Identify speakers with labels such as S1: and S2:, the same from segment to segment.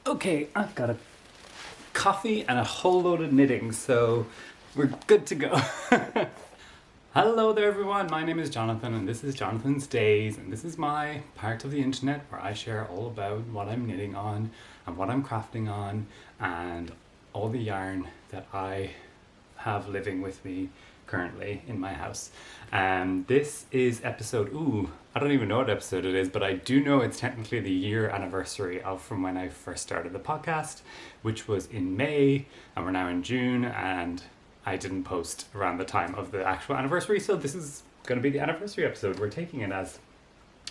S1: Okay, I've got a coffee and a whole load of knitting, so we're good to go. Hello there everyone, my name is Jonathan and this is Jonathan's Days, and this is my part of the internet where I share all about what I'm knitting on and what I'm crafting on and all the yarn that I have living with me currently in my house. And this is episode, I don't even know what episode it is, but I do know it's technically the year anniversary of from when I first started the podcast, which was in May, and we're now in June, and I didn't post around the time of the actual anniversary, so this is going to be the anniversary episode we're taking it as.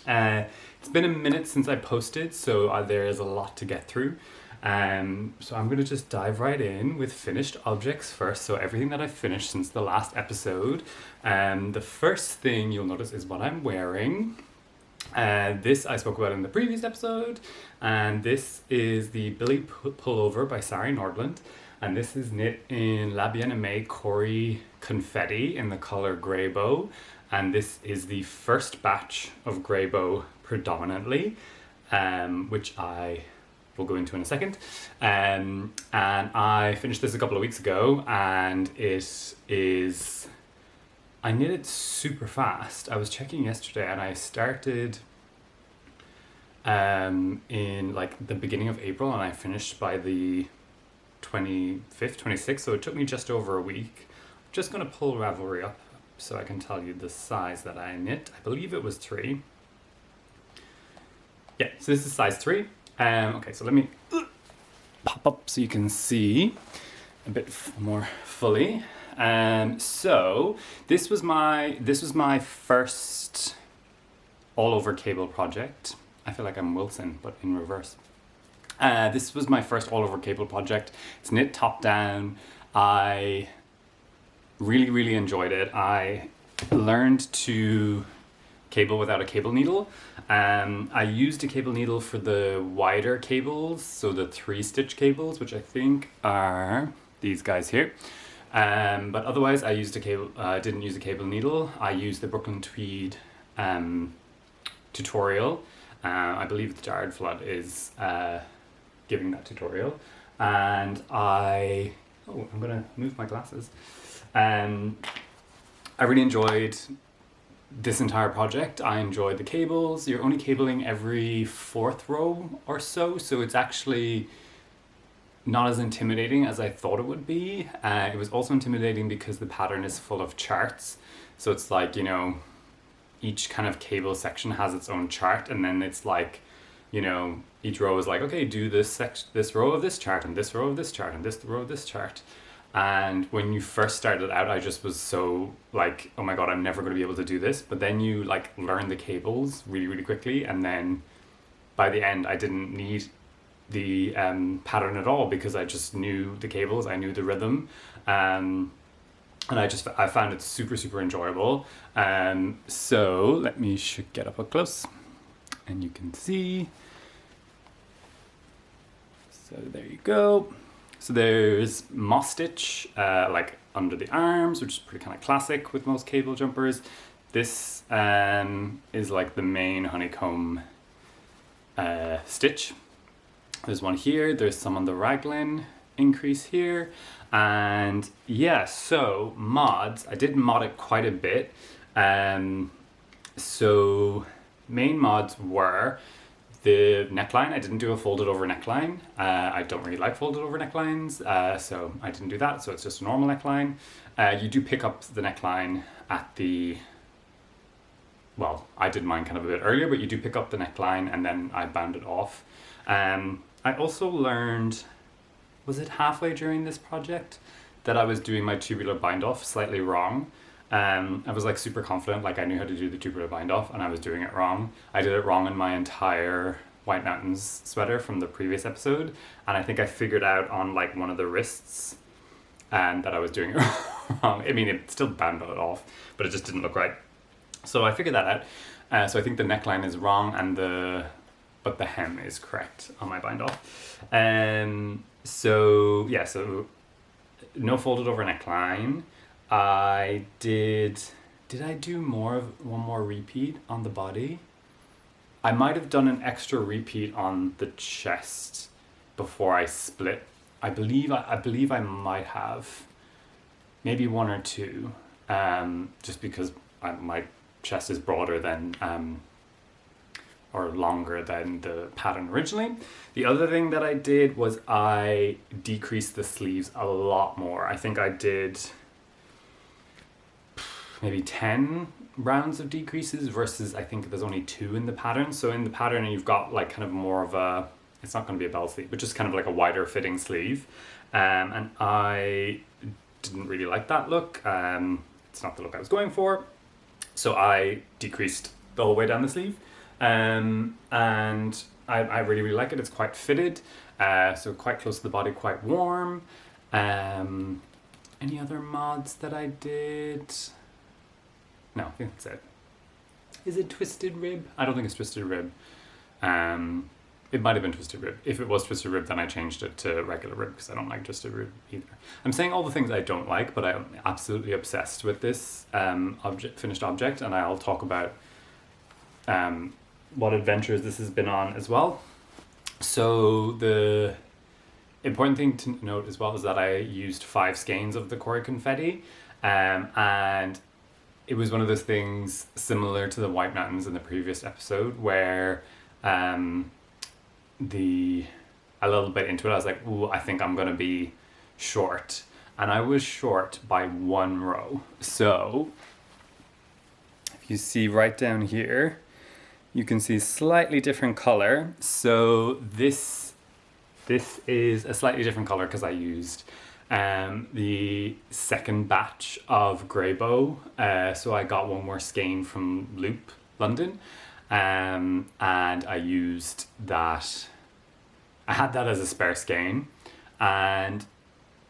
S1: It's been a minute since I posted, so there is a lot to get through. So I'm going to just dive right in with finished objects first, so everything that I've finished since the last episode. The first thing you'll notice is what I'm wearing. This I spoke about in the previous episode, and this is the Billie Pullover by Sari Nordland, and this is knit in La Aimée Corrie Confetti in the colour Greybow, and this is the first batch of Greybow predominantly, which I will go into in a second. And I finished this a couple of weeks ago, and it is, I knit it super fast. I was checking yesterday and I started in like the beginning of April and I finished by the 25th, 26th, so it took me just over a week. I'm just going to pull Ravelry up so I can tell you the size that I knit. I believe it was 3. Yeah, so this is size 3. Okay, so let me pop up so you can see a bit more fully. So this was my first all over cable project. I feel like I'm Wilson, but in reverse. This was my first all over cable project. It's knit top down. I really enjoyed it. I learned to cable without a cable needle. I used a cable needle for the wider cables, so the 3-stitch cables, which I think are these guys here. But otherwise, I used a cable. Didn't use a cable needle. I used the Brooklyn Tweed tutorial. I believe the Jared Flood is giving that tutorial, and I'm gonna move my glasses. I really enjoyed this entire project. I enjoyed the cables. You're only cabling every 4th row or so, so it's actually not as intimidating as I thought it would be. It was also intimidating because the pattern is full of charts, so it's like, you know, each kind of cable section has its own chart, and then it's like, you know, each row is like, okay, do this row of this chart, and this row of this chart, and this row of this chart. And when you first started out, I just was so like, oh my god, I'm never going to be able to do this. But then you like learn the cables really quickly, and then by the end I didn't need the pattern at all because I just knew the cables, I knew the rhythm, and I found it super enjoyable. So let me get up close and you can see. So there you go. So there's moss stitch like under the arms, which is pretty kind of classic with most cable jumpers. This is like the main honeycomb stitch. There's one here, there's some on the raglan increase here, and yeah, so mods, I did mod it quite a bit. So main mods were the neckline. I didn't do a folded over neckline. I don't really like folded over necklines, so I didn't do that, so it's just a normal neckline. You do pick up the neckline at the, well, I did mine kind of a bit earlier, but you do pick up the neckline and then I bound it off. I also learned, was it halfway during this project, that I was doing my tubular bind off slightly wrong. I was like super confident, like I knew how to do the tubular bind off, and I was doing it wrong. I did it wrong in my entire White Mountains sweater from the previous episode, and I think I figured out on like one of the wrists and that I was doing it wrong. I mean, it still bound it off, but it just didn't look right. So I figured that out. So I think the neckline is wrong but the hem is correct on my bind off. So yeah, so no folded over neckline. I did I do one more repeat on the body? I might have done an extra repeat on the chest before I split. I believe I might have maybe one or two, just because my chest is broader than or longer than the pattern originally. The other thing that I did was I decreased the sleeves a lot more. I think I did maybe 10 rounds of decreases versus I think there's only 2 in the pattern. So in the pattern you've got like kind of more of a, it's not going to be a bell sleeve, but just kind of like a wider fitting sleeve. And I didn't really like that look. It's not the look I was going for. So I decreased the whole way down the sleeve. And I really, really like it. It's quite fitted. So quite close to the body, quite warm. Any other mods that I did? No, I think that's it. Is it twisted rib? I don't think it's twisted rib. It might have been twisted rib. If it was twisted rib, then I changed it to regular rib because I don't like twisted rib either. I'm saying all the things I don't like, but I'm absolutely obsessed with this finished object, and I'll talk about what adventures this has been on as well. So the important thing to note as well is that I used 5 skeins of the Corrie confetti, and it was one of those things similar to the White Mountains in the previous episode where a little bit into it I was like, ooh, I think I'm gonna be short, and I was short by 1 row. So if you see right down here, you can see slightly different color. So this is a slightly different color because I used the second batch of Greybow. So I got one more skein from Loop London, and I used that. I had that as a spare skein, and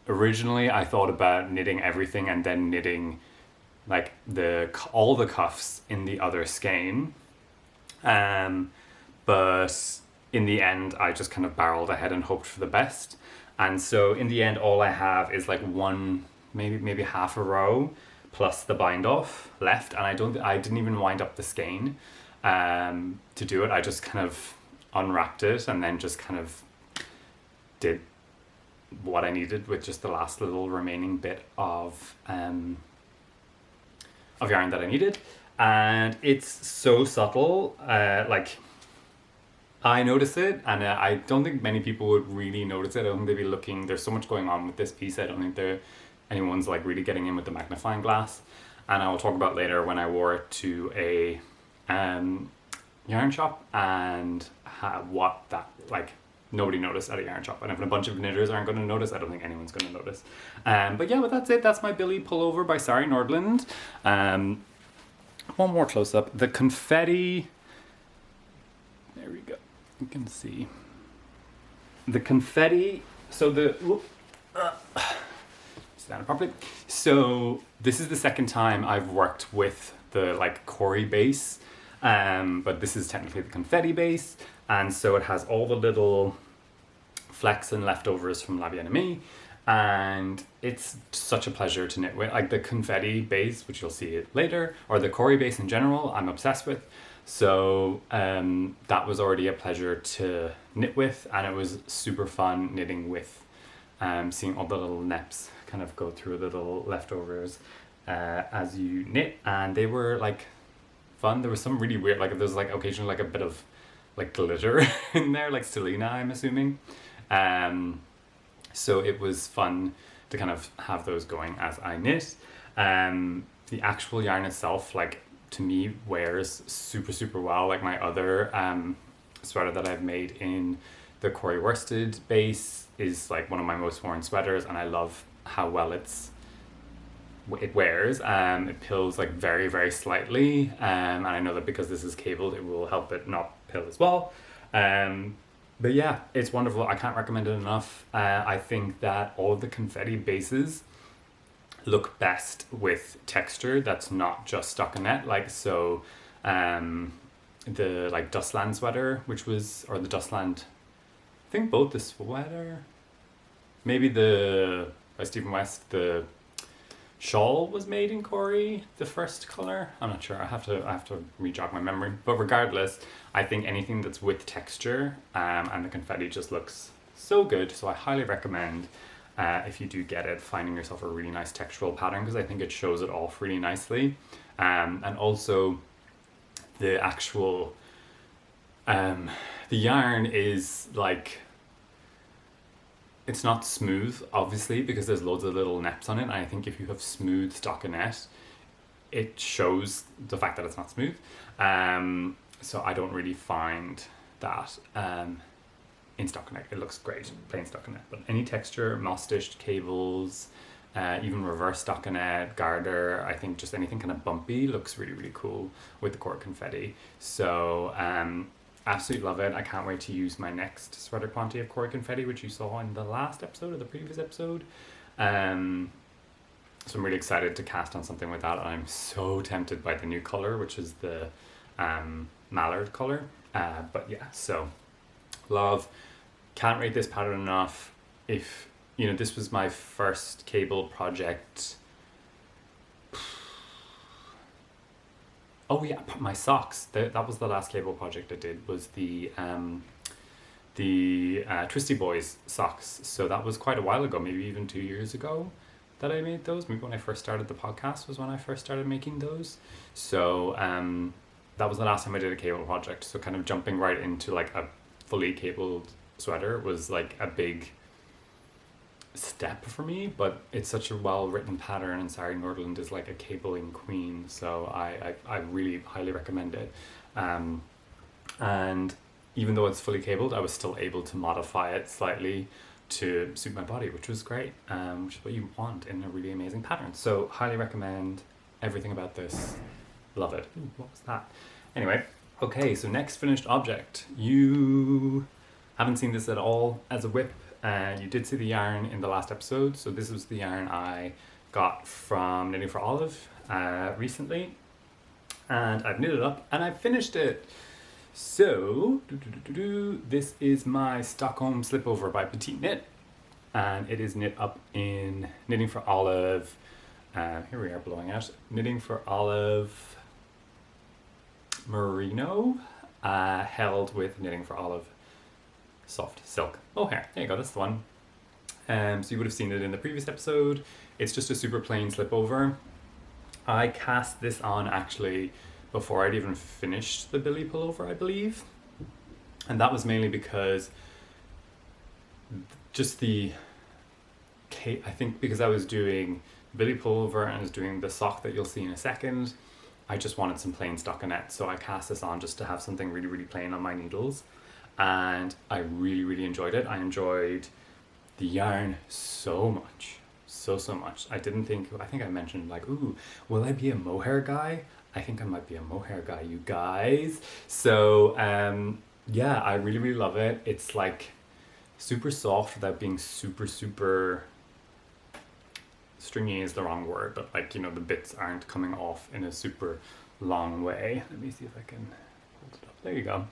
S1: originally I thought about knitting everything and then knitting like all the cuffs in the other skein. But in the end I just kind of barreled ahead and hoped for the best, and so in the end all I have is like one, maybe half a row plus the bind off left, and I didn't even wind up the skein to do it. I just kind of unwrapped it and then just kind of did what I needed with just the last little remaining bit of yarn that I needed. And it's so subtle, like I notice it, and I don't think many people would really notice it. I don't think they'd be looking. There's so much going on with this piece. I don't think anyone's like really getting in with the magnifying glass. And I will talk about later when I wore it to a yarn shop and what that, like, nobody noticed at a yarn shop. And if a bunch of knitters aren't going to notice, I don't think anyone's going to notice. But yeah, but that's it. That's my Billie pullover by Sari Nordland. One more close up. The confetti. There we go. You can see the confetti. So stand it properly. So this is the second time I've worked with the like Corrie base, but this is technically the confetti base, and so it has all the little flecks and leftovers from La Bien-Aimée. And it's such a pleasure to knit with. Like the confetti base, which you'll see it later, or the Corrie base in general, I'm obsessed with. So that was already a pleasure to knit with, and it was super fun knitting with, seeing all the little neps kind of go through the little leftovers as you knit, and they were like fun. There was some really weird, like there's like occasionally like a bit of like glitter in there, like Selena, I'm assuming. So it was fun to kind of have those going as I knit. The actual yarn itself, like to me, wears super, super well. Like my other sweater that I've made in the Corrie worsted base is like one of my most worn sweaters, and I love how well it wears. It pills like very, very slightly, and I know that because this is cabled, it will help it not pill as well. But yeah, it's wonderful. I can't recommend it enough. I think that all of the confetti bases look best with texture that's not just stockinette. Like, so the like Dustland sweater, or the Dustland, I think both the sweater, maybe the by Stephen West, the shawl was made in Corrie, the first color. I'm not sure. I have to re-jog my memory. But regardless, I think anything that's with texture and the confetti just looks so good. So I highly recommend, if you do get it, finding yourself a really nice textural pattern, because I think it shows it off really nicely. And also the actual, the yarn is like, it's not smooth, obviously, because there's loads of little neps on it. And I think if you have smooth stockinette, it shows the fact that it's not smooth. So I don't really find that in stockinette. It looks great, plain stockinette. But any texture, moss stitched cables, even reverse stockinette, garter, I think just anything kind of bumpy looks really, really cool with the Corrie Confetti. So absolutely love it. I can't wait to use my next sweater quantity of Corrie Confetti, which you saw in the last episode or the previous episode. So I'm really excited to cast on something with that. I'm so tempted by the new color, which is the mallard color. But yeah, so love. Can't rate this pattern enough. If, you know, this was my first cable project. Oh yeah, my socks. That was the last cable project I did, was the Twisty Boys socks. So that was quite a while ago, maybe even 2 years ago that I made those. Maybe when I first started the podcast was when I first started making those. So that was the last time I did a cable project. So kind of jumping right into like a fully cabled sweater was like a big step for me, but it's such a well written pattern, and Sari Nordland is like a cabling queen, so I really highly recommend it. And even though it's fully cabled, I was still able to modify it slightly to suit my body, which was great, which is what you want in a really amazing pattern. So highly recommend everything about this. Love it. Ooh, what was that? Anyway, okay, so next finished object. You haven't seen this at all as a whip. You did see the yarn in the last episode, so this was the yarn I got from Knitting for Olive recently, and I've knitted up and I've finished it. So this is my Stockholm Slipover by Petite Knit, and it is knit up in Knitting for Olive. Here we are blowing out. Knitting for Olive Merino, held with Knitting for Olive Soft Silk Mohair. There you go, that's the one. So you would have seen it in the previous episode. It's just a super plain slipover. I cast this on actually before I'd even finished the Billie pullover, I believe. And that was mainly because just I think because I was doing Billie pullover and I was doing the sock that you'll see in a second, I just wanted some plain stockinette. So I cast this on just to have something really, really plain on my needles. And I really, really enjoyed it. I enjoyed the yarn so much. So much. I think I mentioned like, ooh, will I be a mohair guy? I think I might be a mohair guy, you guys. So yeah, I really, really love it. It's like super soft without being super stringy is the wrong word, but like, you know, the bits aren't coming off in a super long way. Let me see if I can hold it up. There you go.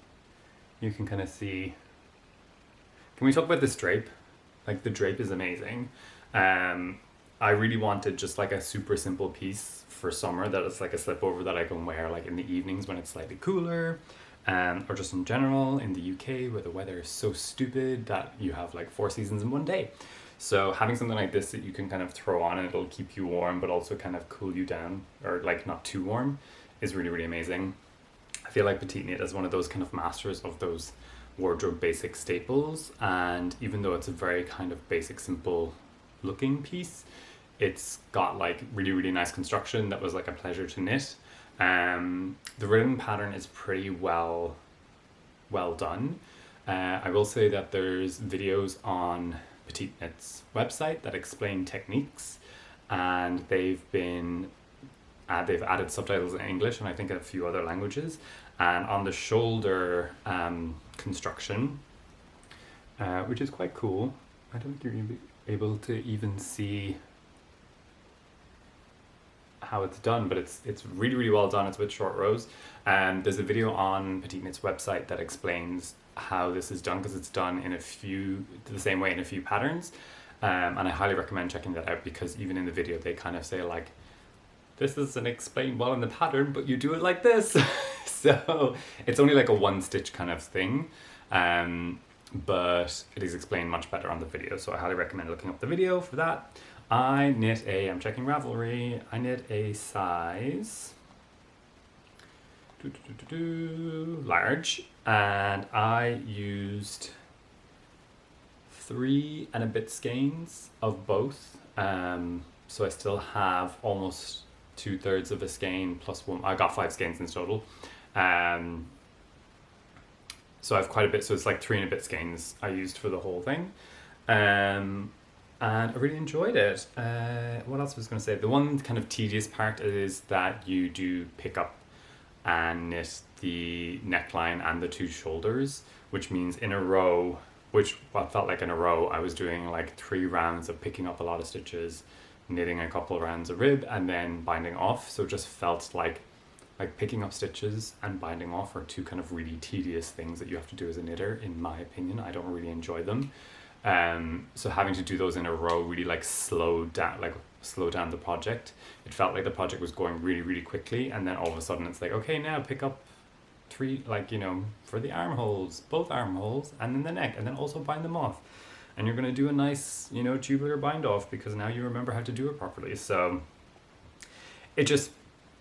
S1: You can kind of see. Can we talk about this drape? Like, the drape is amazing. I really wanted just like a super simple piece for summer that is like a slipover that I can wear like in the evenings when it's slightly cooler, or just in general in the UK where the weather is so stupid that you have like 4 seasons in one day. So having something like this that you can kind of throw on and it'll keep you warm but also kind of cool you down, or like not too warm, is really, really amazing. I feel like Petite Knit is one of those kind of masters of those wardrobe basic staples, and even though it's a very kind of basic, simple looking piece, it's got like really, really nice construction that was like a pleasure to knit. The written pattern is pretty well done. I will say that there's videos on Petite Knit's website that explain techniques, and they've added subtitles in English and I think a few other languages. And on the shoulder construction, which is quite cool. I don't think you're going to be able to even see how it's done, but it's really, really well done. It's with short rows. And there's a video on Petite Knit's website that explains how this is done, because it's done in the same way in a few patterns. And I highly recommend checking that out, because even in the video they kind of say like, this isn't explained well in the pattern, but you do it like this. So it's only like a 1 stitch kind of thing. but it is explained much better on the video, so I highly recommend looking up the video for that. I knit I'm checking Ravelry, I knit a size large, and I used 3 and a bit skeins of both, so I still have almost 2/3 of a skein plus 1. I got 5 skeins in total, so I have quite a bit, so it's like 3 and a bit skeins I used for the whole thing, and I really enjoyed it. What else was I going to say? The one kind of tedious part is that you do pick up and knit the neckline and the 2 shoulders, which means in a row, which what felt like in a row, I was doing like 3 rounds of picking up a lot of stitches, knitting a couple of rounds of rib, and then binding off. So it just felt like picking up stitches and binding off are 2 kind of really tedious things that you have to do as a knitter, in my opinion. I don't really enjoy them. So having to do those in a row really slowed down the project. It felt like the project was going really, really quickly, and then all of a sudden it's like, okay, now pick up 3, for the armholes, both armholes, and then the neck, and then also bind them off. And you're going to do a nice, tubular bind off because now you remember how to do it properly. So it just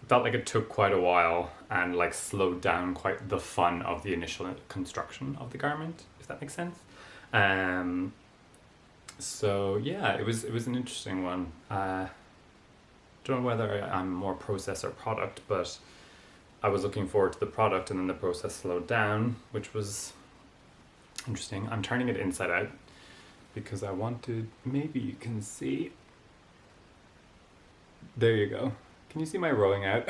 S1: felt like it took quite a while and slowed down quite the fun of the initial construction of the garment, if that makes sense. So yeah, it was an interesting one. Don't know whether I'm more process or product, but I was looking forward to the product, and then the process slowed down, which was interesting. I'm turning it inside out because I wanted, maybe you can see, there you go. Can you see my rowing out?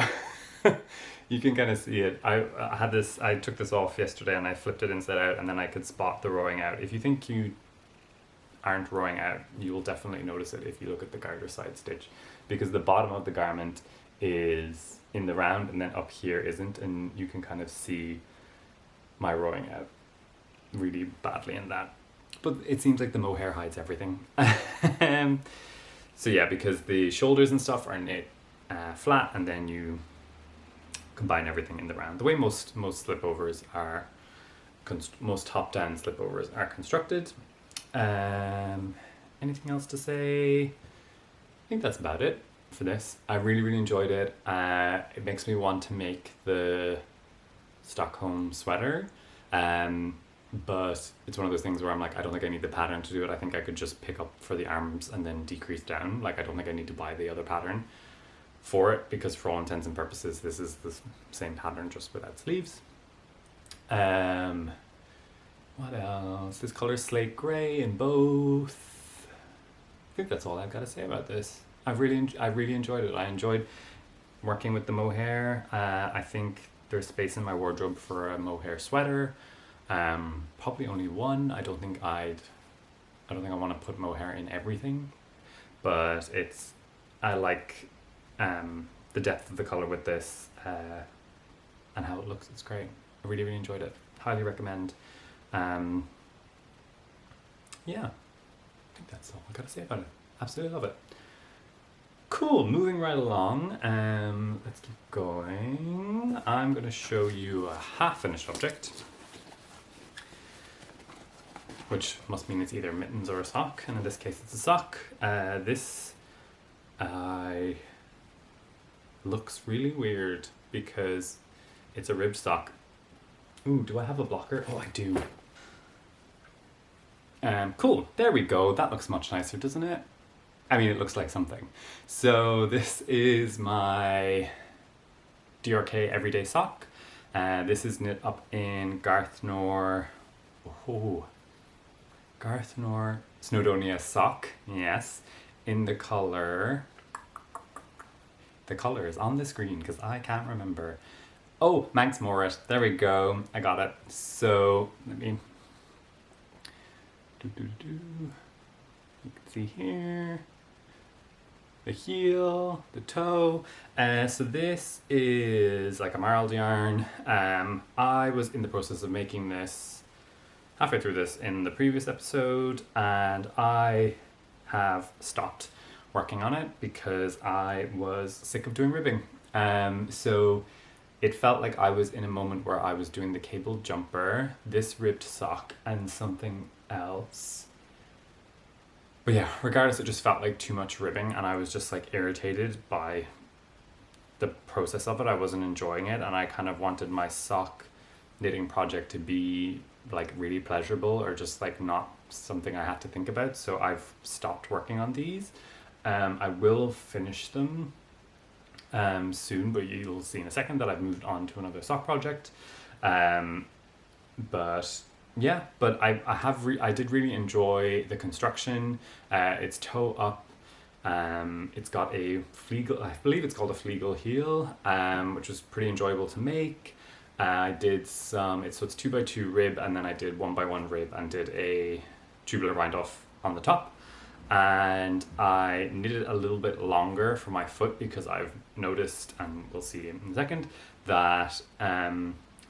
S1: You can kind of see it. I took this off yesterday and I flipped it inside out, and then I could spot the rowing out. If you think you aren't rowing out, you will definitely notice it if you look at the garter side stitch, because the bottom of the garment is in the round and then up here isn't, and you can kind of see my rowing out really badly in that. But it seems like the mohair hides everything. So yeah, because the shoulders and stuff are knit flat, and then you combine everything in the round. The way most slipovers are, most top-down slipovers are constructed. Anything else to say? I think that's about it for this. I really, really enjoyed it. It makes me want to make the Stockholm sweater, but it's one of those things where I'm like, I don't think I need the pattern to do it. I think I could just pick up for the arms and then decrease down. I don't think I need to buy the other pattern for it, because for all intents and purposes this is the same pattern just without sleeves. What else? This color slate gray in both. I think that's all I've got to say about this. I really enjoyed it. I enjoyed working with the mohair. I think there's space in my wardrobe for a mohair sweater. Probably only one. I don't think I want to put mohair in everything, but I like the depth of the color with this, and how it looks. It's great. I really, really enjoyed it. Highly recommend. Yeah, I think that's all I gotta say about it. Absolutely love it. Cool, moving right along. Let's keep going. I'm gonna show you a half-finished object, which must mean it's either mittens or a sock, and in this case it's a sock. This looks really weird because it's a ribbed sock. Ooh, do I have a blocker? Oh, I do. Cool, there we go. That looks much nicer, doesn't it? I mean, it looks like something. So this is my DRK Everyday Sock. This is knit up in Garthenor. Oh, Garthenor Snowdonia sock. Yes, in the color. The color is on the screen because I can't remember. Oh, Manx Morit. There we go. I got it. So let me. You can see here the heel, the toe. So this is like a marled yarn. I was in the process of making this halfway through this in the previous episode, and I have stopped working on it because I was sick of doing ribbing. So it felt like I was in a moment where I was doing the cable jumper, this ribbed sock, and something else. But yeah, regardless, it just felt like too much ribbing, and I was just like irritated by the process of it. I wasn't enjoying it, and I kind of wanted my sock knitting project to be like really pleasurable, or just like not something I had to think about. So I've stopped working on these. I will finish them soon, but you'll see in a second that I've moved on to another sock project. But yeah, but I did really enjoy the construction. It's toe up. It's got a Flegel, I believe it's called a Flegel heel, which was pretty enjoyable to make. I did so it's 2x2 rib, and then I did 1x1 rib and did a tubular wind off on the top. And I knitted a little bit longer for my foot because I've noticed, and we'll see in a second, that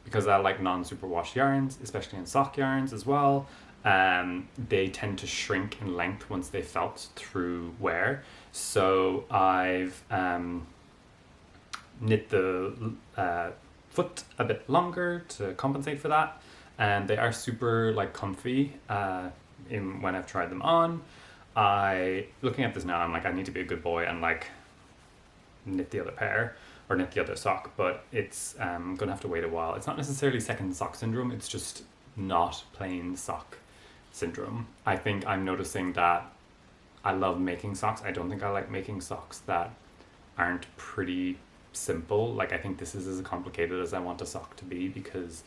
S1: because I like non-superwash yarns, especially in sock yarns as well, they tend to shrink in length once they felt through wear. So I've knit the foot a bit longer to compensate for that, and they are super like comfy when I've tried them on. Looking at this now, I'm like, I need to be a good boy and like knit the other pair or knit the other sock, but it's gonna have to wait a while. It's not necessarily second sock syndrome, it's just not plain sock syndrome. I think I'm noticing that I love making socks. I don't think I like making socks that aren't pretty simple. Like, I think this is as complicated as I want a sock to be, because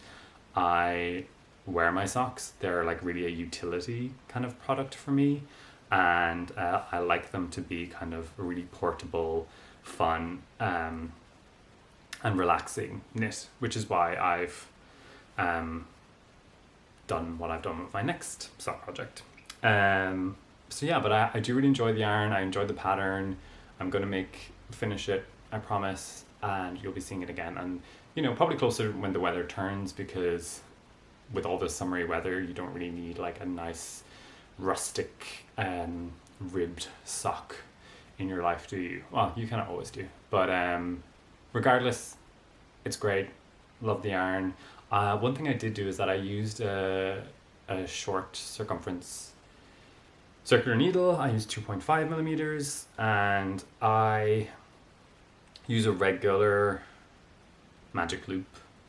S1: I wear my socks. They're like really a utility kind of product for me, and I like them to be kind of really portable, fun, and relaxing knit, which is why I've done what I've done with my next sock project. So yeah, but I do really enjoy the yarn. I enjoy the pattern. I'm going to finish it, I promise, and you'll be seeing it again. And, you know, probably closer when the weather turns, because with all this summery weather, you don't really need like a nice rustic ribbed sock in your life, do you? Well, you kind of always do. But regardless, it's great. Love the yarn. One thing I did do is that I used a short circumference circular needle. I used 2.5 millimeters, and I use a regular magic loop,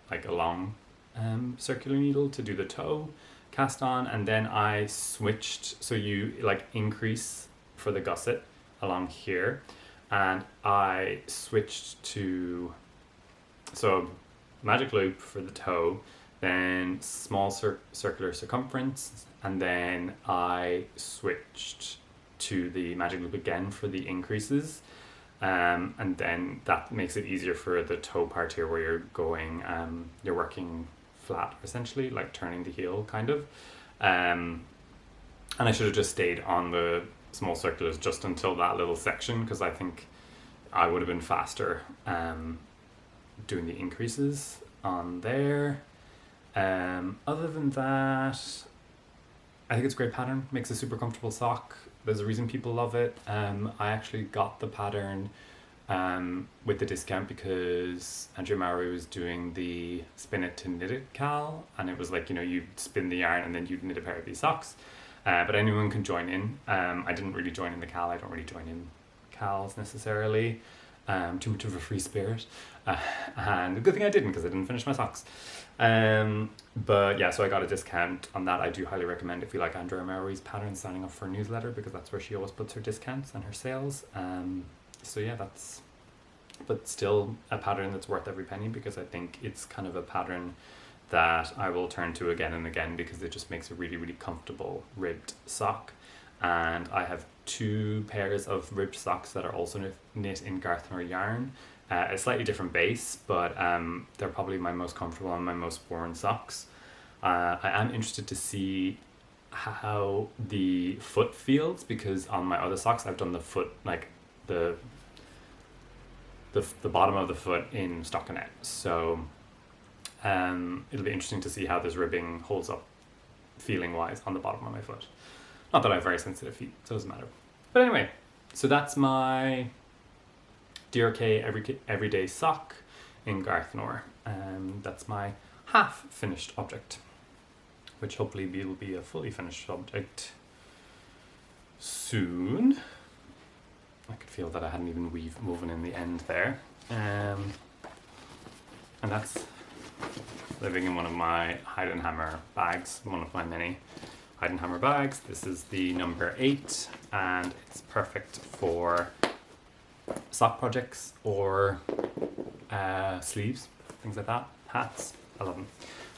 S1: like a long circular needle, to do the toe cast on, and then I switched, so you like increase for the gusset along here, and I switched to magic loop for the toe, then small circular circumference, and then I switched to the magic loop again for the increases, and then that makes it easier for the toe part here, where you're going, you're working flat essentially, like turning the heel kind of, and I should have just stayed on the small circulars just until that little section, because I think I would have been faster doing the increases on there. Other than that, I think it's a great pattern. Makes a super comfortable sock. There's a reason people love it. I actually got the pattern with the discount because Andrea Mowry was doing the spin it to knit it cal, and it was like, you know, you spin the yarn and then you'd knit a pair of these socks. But anyone can join in. I didn't really join in the cal. I don't really join in cals necessarily. Too much of a free spirit. And a good thing I didn't, because I didn't finish my socks. But yeah, so I got a discount on that. I do highly recommend, if you like Andrea Mowry's patterns, signing up for a newsletter, because that's where she always puts her discounts and her sales. So yeah, but still a pattern that's worth every penny, because I think it's kind of a pattern that I will turn to again and again, because it just makes a really, really comfortable ribbed sock. And I have 2 pairs of ribbed socks that are also knit in Garthenor yarn. A slightly different base, but they're probably my most comfortable and my most worn socks. I am interested to see how the foot feels, because on my other socks I've done the foot, like the bottom of the foot in stockinette. So it'll be interesting to see how this ribbing holds up feeling wise on the bottom of my foot. Not that I have very sensitive feet, so it doesn't matter. But anyway, so that's my DRK Everyday Sock in Garthenor. That's my half finished object, which hopefully will be a fully finished object soon. I could feel that I hadn't even woven in the end there. And that's living in one of my Heidenhammer bags, one of my many Heidenhammer bags. This is the number 8, and it's perfect for sock projects or sleeves, things like that, hats. I love them.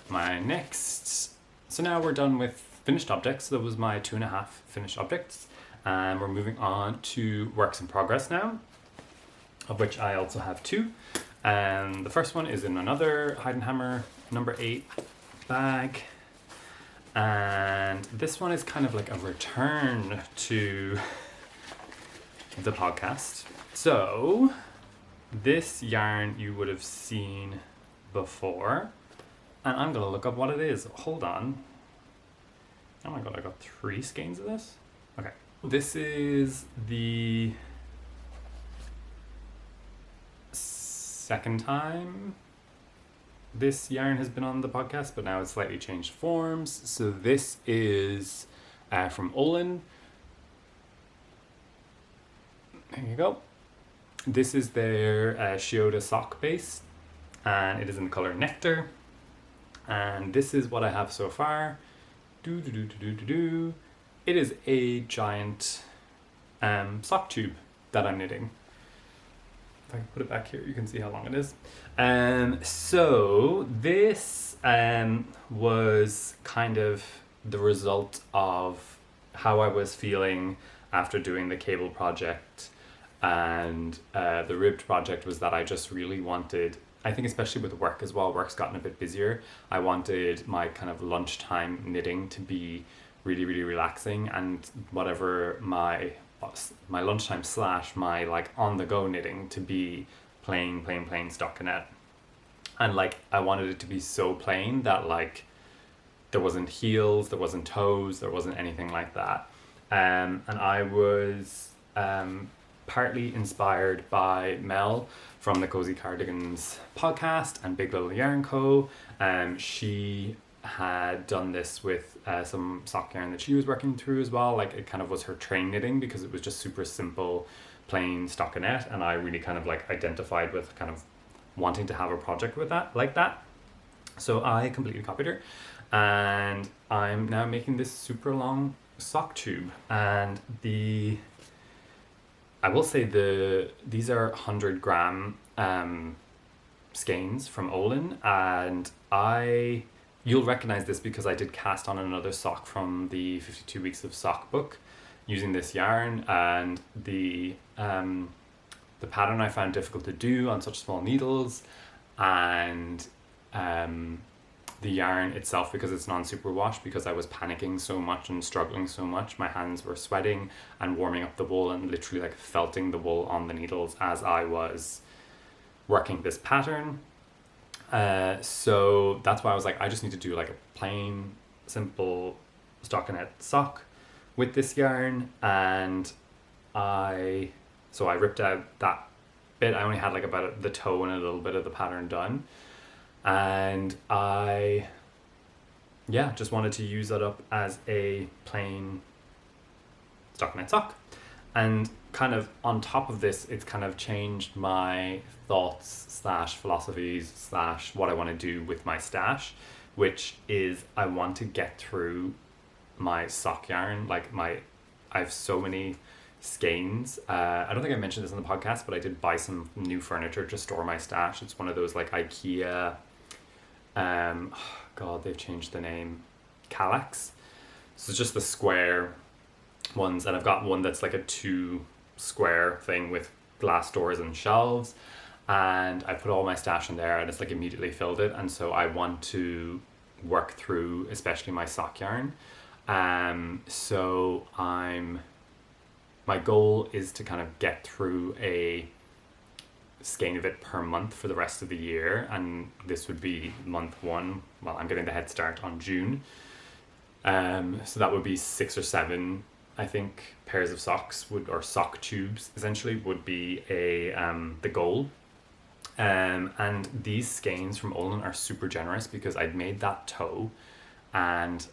S1: My next, so now we're done with finished objects. That was my 2.5 finished objects, and we're moving on to works in progress now, of which I also have 2. And the first one is in another Heidenhammer number 8 bag, and this one is kind of like a return to the podcast. So this yarn you would have seen before, and I'm gonna look up what it is. Hold on. Oh my god, I got 3 skeins of this. Okay, this is the second time this yarn has been on the podcast, but now it's slightly changed forms. So this is from Olann. There you go. This is their Shioda sock base, and it is in the color Nectar. And this is what I have so far. It is a giant sock tube that I'm knitting. If I can put it back here, you can see how long it is. So this was kind of the result of how I was feeling after doing the cable project and the ribbed project. Was that I just really wanted, I think especially with work as well, work's gotten a bit busier, I wanted my kind of lunchtime knitting to be really, really relaxing, and whatever my lunchtime / my like on the go knitting to be plain stockinette. And like I wanted it to be so plain that like there wasn't heels, there wasn't toes, there wasn't anything like that. And I was partly inspired by Mel from the Cozy Cardigans podcast and Big Little Yarn Co. She had done this with some sock yarn that she was working through as well. Like it kind of was her train knitting because it was just super simple, plain stockinette, and I really kind of like identified with kind of wanting to have a project with that, like that. So I completely copied her, and I'm now making this super long sock tube. And I will say these are 100-gram skeins from Olann, and you'll recognize this because I did cast on another sock from the 52 Weeks of Sock book using this yarn, and the pattern I found difficult to do on such small needles, and the yarn itself, because it's non-superwash, because I was panicking so much and struggling so much, my hands were sweating and warming up the wool and literally like felting the wool on the needles as I was working this pattern. So that's why I was like, I just need to do like a plain, simple stockinette sock with this yarn. And I ripped out that bit. I only had like about the toe and a little bit of the pattern done. And I just wanted to use that up as a plain stockinette sock. And kind of on top of this, it's kind of changed my thoughts / philosophies / what I want to do with my stash, which is I want to get through my sock yarn. I have so many skeins. I don't think I mentioned this on the podcast, but I did buy some new furniture to store my stash. It's one of those like IKEA, God, they've changed the name, Kallax. So it's just the square ones, and I've got one that's like a 2 square thing with glass doors and shelves, and I put all my stash in there and it's like immediately filled it. And so I want to work through especially my sock yarn. So my goal is to kind of get through a skein of it per month for the rest of the year, and this would be month 1. Well, I'm getting the head start on June. So that would be 6 or 7, I think, pairs of socks or sock tubes essentially would be the goal. And these skeins from Olann are super generous because I'd made that toe and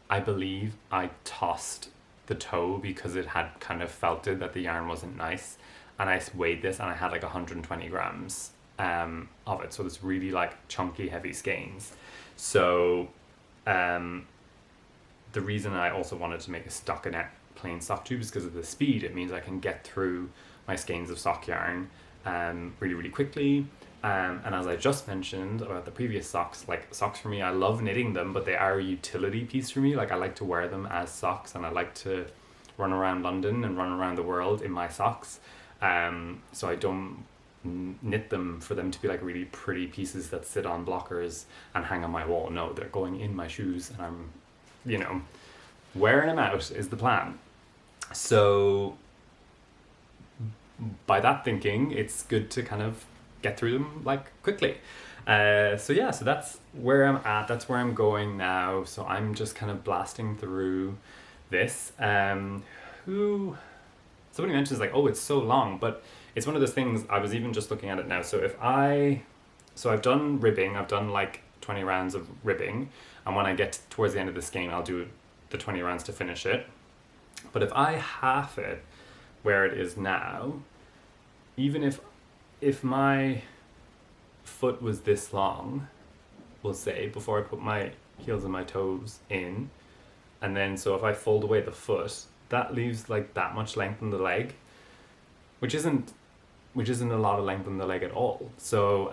S1: I believe I tossed the toe because it had kind of felted that the yarn wasn't nice, and I weighed this and I had like 120 grams of it, so it's really like chunky heavy skeins. So the reason I also wanted to make a stockinette plain sock tube is because of the speed. It means I can get through my skeins of sock yarn really quickly. And as I just mentioned about the previous socks, like socks for me, I love knitting them, but they are a utility piece for me. Like I like to wear them as socks, and I like to run around London and run around the world in my socks. So I don't knit them for them to be like really pretty pieces that sit on blockers and hang on my wall. No, they're going in my shoes, and I'm, you know, wearing them out is the plan. So by that thinking, it's good to kind of get through them like quickly. So that's where I'm at, that's where I'm going now. So I'm just kind of blasting through this. Somebody mentions like, oh, it's so long, but it's one of those things. I was even just looking at it now. So I've done ribbing, I've done like 20 rounds of ribbing, and when I get towards the end of the skein, I'll do the 20 rounds to finish it. But if I half it where it is now, even if my foot was this long, we'll say, before I put my heels and my toes in, and then so if I fold away the foot, that leaves like that much length in the leg, which isn't a lot of length in the leg at all. So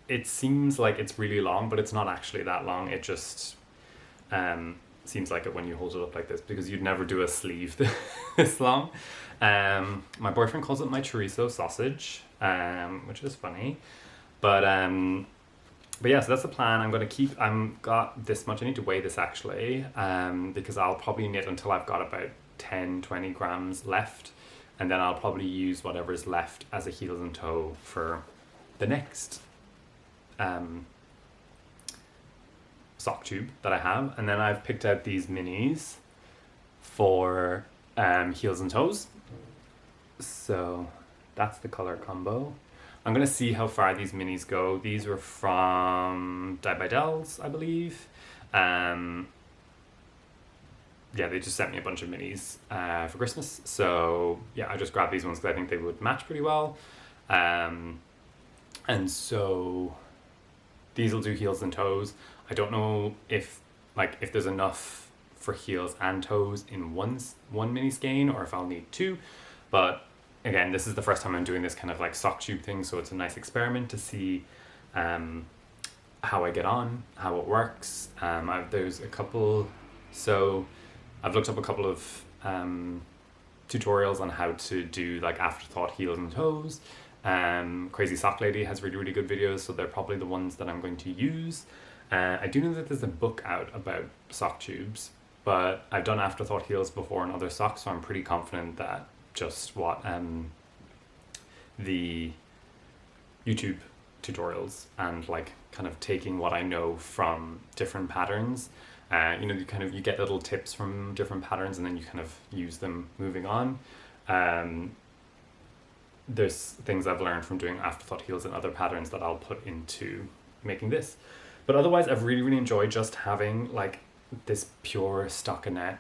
S1: it seems like it's really long, but it's not actually that long. It just seems like it when you hold it up like this, because you'd never do a sleeve this long. My boyfriend calls it my chorizo sausage, which is funny, but yeah, so that's the plan. I'm got this much. I need to weigh this actually, because I'll probably knit until I've got about 10-20 grams left, and then I'll probably use whatever's left as a heels and toe for the next sock tube that I have. And then I've picked out these minis for heels and toes. So that's the color combo. I'm gonna see how far these minis go. These were from Dye by Dells, I believe. Yeah, they just sent me a bunch of minis for Christmas. So yeah, I just grabbed these ones because I think they would match pretty well. And so these will do heels and toes. I don't know if there's enough for heels and toes in one mini skein, or if I'll need two. But again, this is the first time I'm doing this kind of like sock tube thing, so it's a nice experiment to see how I get on, how it works. There's a couple, so I've looked up a couple of tutorials on how to do like afterthought heels and toes. Crazy Sock Lady has really good videos, so they're probably the ones that I'm going to use. I do know that there's a book out about sock tubes, but I've done afterthought heels before in other socks, so I'm pretty confident that just what the YouTube tutorials and like kind of taking what I know from different patterns, you get little tips from different patterns and then you kind of use them moving on. There's things I've learned from doing afterthought heels and other patterns that I'll put into making this. But otherwise, I've really enjoyed just having like this pure stockinette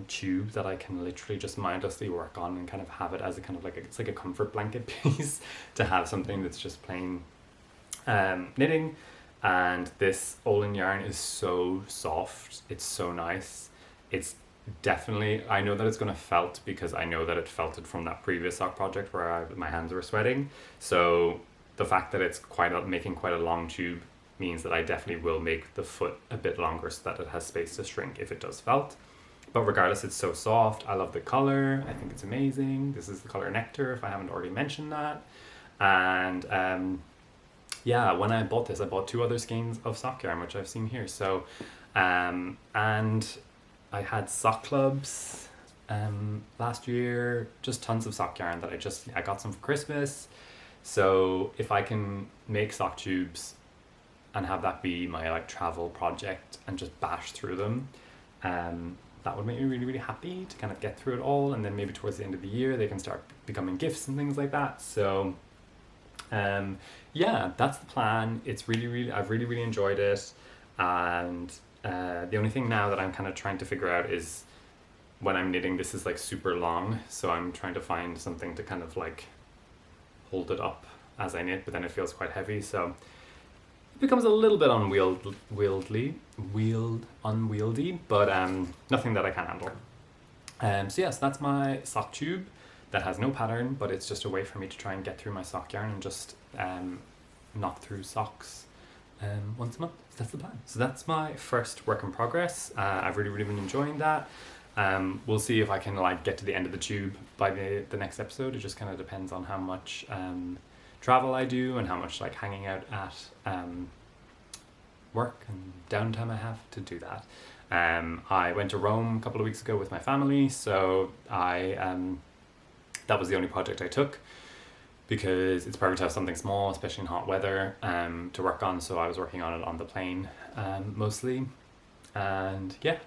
S1: tube that I can literally just mindlessly work on and kind of have it as a kind of like it's like a comfort blanket piece to have something that's just plain knitting. And this Olann yarn is so soft, it's so nice. It's definitely, I know that it's going to felt because I know that it felted from that previous sock project where my hands were sweating. So the fact that it's making quite a long tube means that I definitely will make the foot a bit longer so that it has space to shrink if it does felt. But regardless, it's so soft. I love the color. I think it's amazing. This is the color Nectar, if I haven't already mentioned that. And yeah, when I bought this, I bought 2 other skeins of sock yarn, which I've seen here. So, and I had sock clubs last year, just tons of sock yarn that I got some for Christmas. So if I can make sock tubes and have that be my like travel project and just bash through them, that would make me really, really happy to kind of get through it all, and then maybe towards the end of the year they can start becoming gifts and things like that. So yeah, that's the plan. It's I've really, really enjoyed it, and the only thing now that I'm kind of trying to figure out is when I'm knitting, this is like super long, so I'm trying to find something to kind of like hold it up as I knit, but then it feels quite heavy, so it becomes a little bit unwieldy, but nothing that I can't handle. So yes, that's my sock tube that has no pattern, but it's just a way for me to try and get through my sock yarn and just knock through socks once a month. So that's the plan. So that's my first work in progress. I've really, really been enjoying that. We'll see if I can like get to the end of the tube by the next episode. It just kind of depends on how much travel I do and how much like hanging out at work and downtime I have to do that. I went to Rome a couple of weeks ago with my family, so that was the only project I took because it's perfect to have something small, especially in hot weather, to work on. So I was working on it on the plane mostly, and yeah.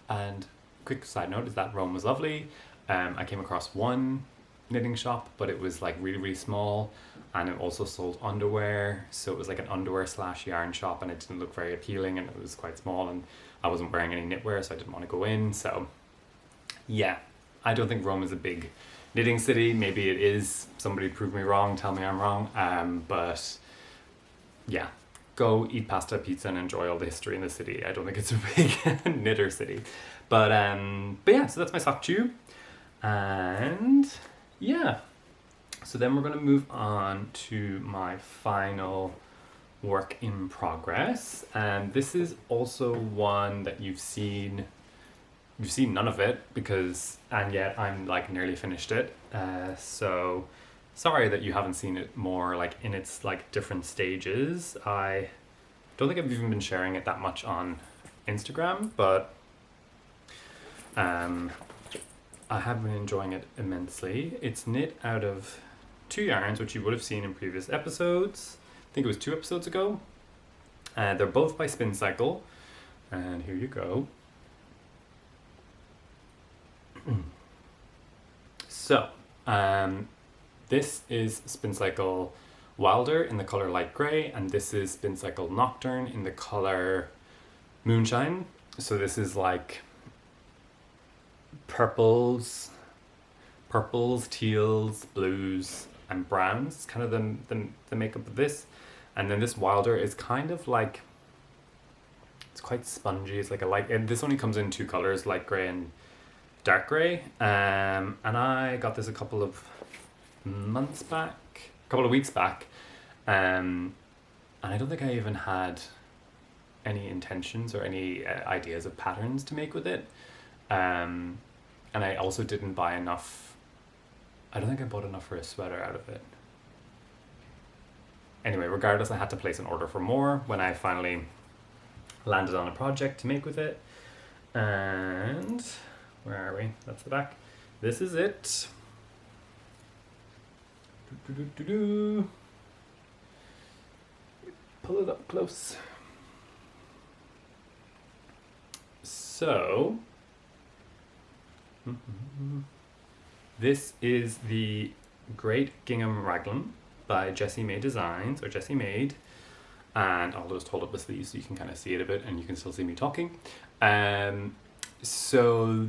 S1: And quick side note is that Rome was lovely. I came across one knitting shop, but it was like really, really small, and it also sold underwear, so it was like an underwear / yarn shop, and it didn't look very appealing, and it was quite small, and I wasn't wearing any knitwear, so I didn't want to go in. So yeah, I don't think Rome is a big knitting city. Maybe it is. Somebody prove me wrong, tell me I'm wrong, but yeah, go eat pasta, pizza, and enjoy all the history in the city. I don't think it's a big knitter city, but yeah, so that's my sock tube. And yeah, so then we're going to move on to my final work in progress, and this is also one that you've seen none of it, and yet I'm like nearly finished it, so sorry that you haven't seen it more like in its like different stages. I don't think I've even been sharing it that much on Instagram, but I have been enjoying it immensely. It's knit out of 2 yarns, which you would have seen in previous episodes. I think it was 2 episodes ago. They're both by Spincycle, and here you go. So, this is Spincycle Wilder in the color light grey, and this is Spincycle Nocturne in the color Moonshine. So this is like purples, teals, blues, and browns. It's kind of the makeup of this. And then this Wilder is kind of like, it's quite spongy. It's like a light, and this only comes in 2 colors, light grey and dark grey. And I got this a couple of weeks back. And I don't think I even had any intentions or any ideas of patterns to make with it. And I also didn't buy enough. I don't think I bought enough for a sweater out of it. Anyway, regardless, I had to place an order for more when I finally landed on a project to make with it. And where are we? That's the back. This is it. Pull it up close. So, this is the Gr8 Gingham Raglan by Jessie May Designs, or Jessie Made, and I'll just hold up the sleeve so you can kind of see it a bit and you can still see me talking. So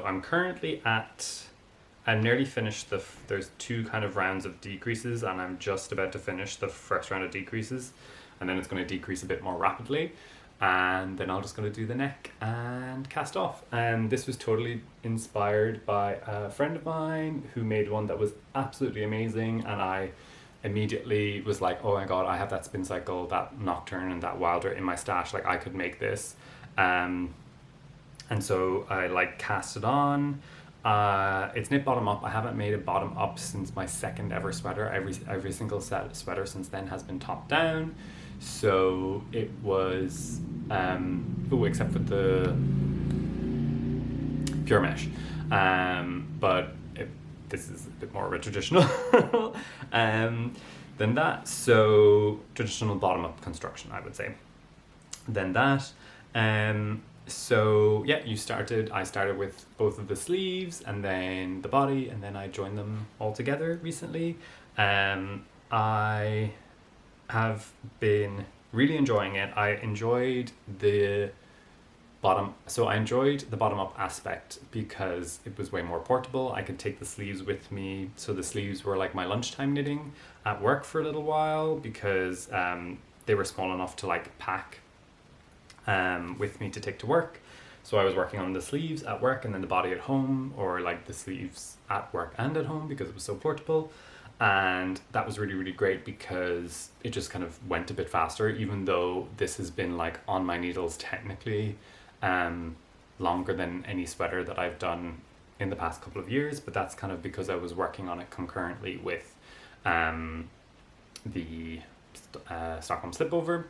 S1: I'm currently I'm nearly finished there's 2 kind of rounds of decreases, and I'm just about to finish the first round of decreases, and then it's going to decrease a bit more rapidly, and then I'm just going to do the neck and cast off. And this was totally inspired by a friend of mine who made one that was absolutely amazing, and I immediately was like, oh my god, I have that Spincycle, that Nocturne, and that Wilder in my stash, like I could make this. And so I like cast it on. It's knit bottom up. I haven't made a bottom up since my second ever sweater. Every single sweater since then has been top down. So it was, except for the pure mesh. But this is a bit more of a traditional than that. So traditional bottom up construction, I would say. Then that. So yeah, I started with both of the sleeves and then the body, and then I joined them all together recently. I have been really enjoying it. I enjoyed the bottom up aspect because it was way more portable. I could take the sleeves with me. So the sleeves were like my lunchtime knitting at work for a little while because they were small enough to like pack with me to take to work. So I was working on the sleeves at work and then the body at home, or like the sleeves at work and at home because it was so portable. And that was really, really great because it just kind of went a bit faster, even though this has been like on my needles technically longer than any sweater that I've done in the past couple of years. But that's kind of because I was working on it concurrently with the Stockholm Slipover.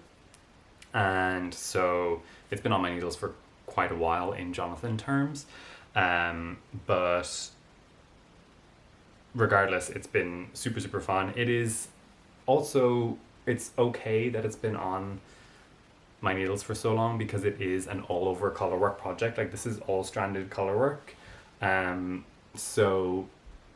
S1: And so it's been on my needles for quite a while in Jonathan terms. But regardless, it's been super, super fun. It is also, it's okay that it's been on my needles for so long because it is an all over colorwork project. Like this is all stranded colorwork. So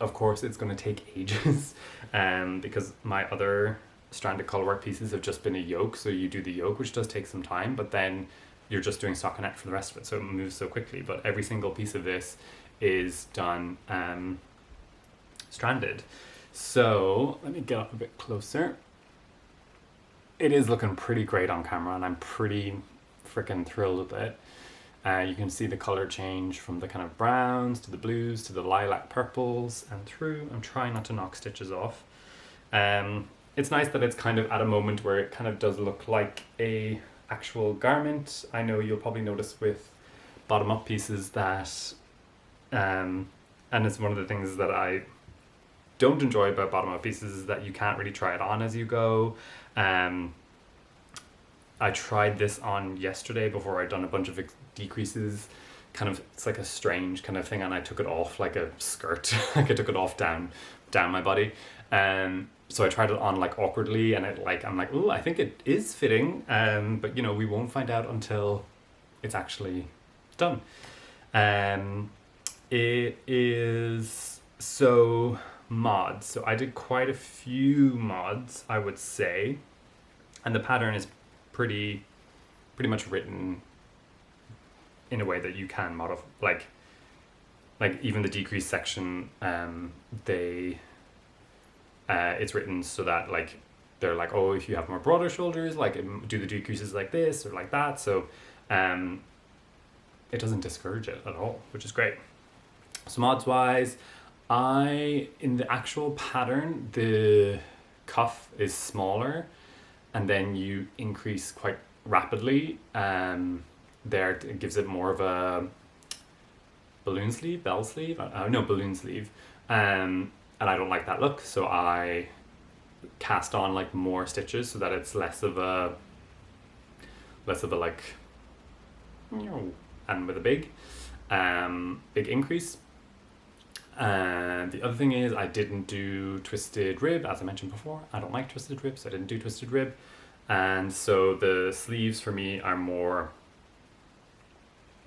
S1: of course it's going to take ages because my other stranded colorwork pieces have just been a yoke. So you do the yoke, which does take some time, but then you're just doing stockinette for the rest of it. So it moves so quickly, but every single piece of this is done stranded. So let me get up a bit closer. It is looking pretty great on camera and I'm pretty freaking thrilled with it. You can see the color change from the kind of browns to the blues to the lilac purples and through. I'm trying not to knock stitches off. It's nice that it's kind of at a moment where it kind of does look like a actual garment. I know you'll probably notice with bottom up pieces that and it's one of the things that I don't enjoy about bottom up pieces is that you can't really try it on as you go. I tried this on yesterday before I'd done a bunch of decreases. Kind of, it's like a strange kind of thing, and I took it off like a skirt. Like I took it off down my body. So I tried it on like awkwardly, and I'm like, oh, I think it is fitting. But you know, we won't find out until it's actually done. It is so mods. So I did quite a few mods, I would say, and the pattern is pretty much written in a way that you can modify. Like even the decrease section, it's written so that like they're like, oh, if you have more broader shoulders, like do the decreases like this or like that. So it doesn't discourage it at all, which is great. So mods wise, in the actual pattern, the cuff is smaller and then you increase quite rapidly. There it gives it more of a balloon sleeve, balloon sleeve. And I don't like that look, so I cast on like more stitches so that it's less of a like, and with a big increase. And the other thing is I didn't do twisted rib, as I mentioned before. I don't like twisted rib, so I didn't do twisted rib. And so the sleeves for me are more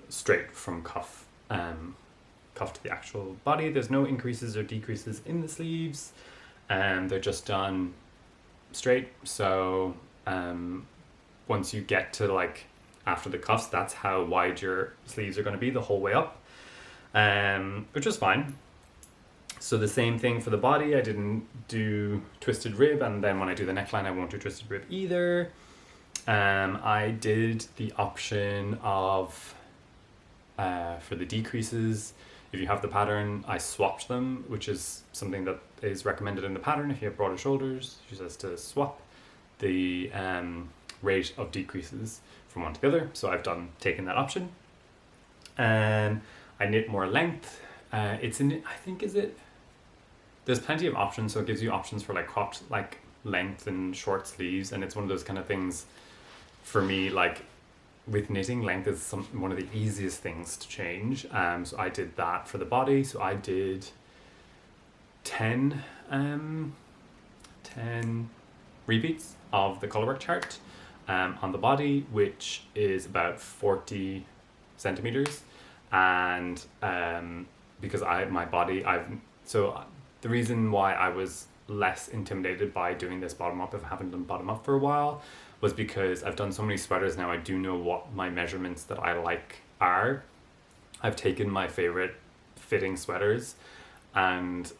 S1: straight from cuff to the actual body. There's no increases or decreases in the sleeves, and they're just done straight. So once you get to like after the cuffs, that's how wide your sleeves are going to be the whole way up, which is fine. So the same thing for the body. I didn't do twisted rib, and then when I do the neckline I won't do twisted rib either. I did the option of for the decreases, if you have the pattern, I swapped them, which is something that is recommended in the pattern. If you have broader shoulders, she says to swap the rate of decreases from one to the other. So I've taken that option. I knit more length. It's in, I think, there's plenty of options. So it gives you options for like cropped like length and short sleeves. And it's one of those kind of things for me, like with knitting, length is one of the easiest things to change. So I did that for the body. So I did 10 repeats of the colorwork chart. on the body, which is about 40 centimeters. And because the reason why I was less intimidated by doing this bottom up, if I haven't done bottom up for a while, was because I've done so many sweaters now. I do know what my measurements that I like are. I've taken my favorite fitting sweaters and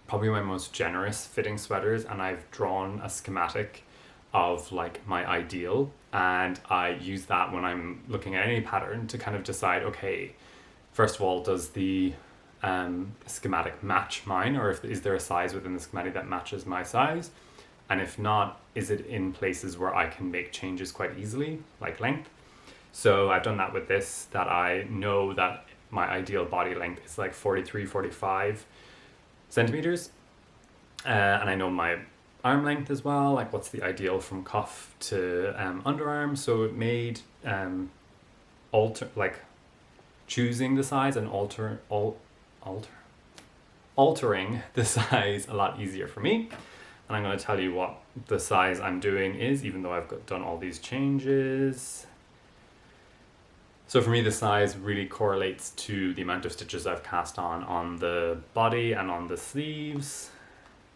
S1: probably my most generous fitting sweaters, and I've drawn a schematic of like my ideal, and I use that when I'm looking at any pattern to kind of decide, okay, first of all, does the schematic match mine, or is there a size within the schematic that matches my size? And if not, is it in places where I can make changes quite easily, like length? So I've done that with this, that I know that my ideal body length is like 43, 45 centimeters. And I know my arm length as well, like what's the ideal from cuff to underarm. So it made choosing the size and altering the size a lot easier for me. And I'm going to tell you what the size I'm doing is, even though I've done all these changes. So for me, the size really correlates to the amount of stitches I've cast on the body and on the sleeves.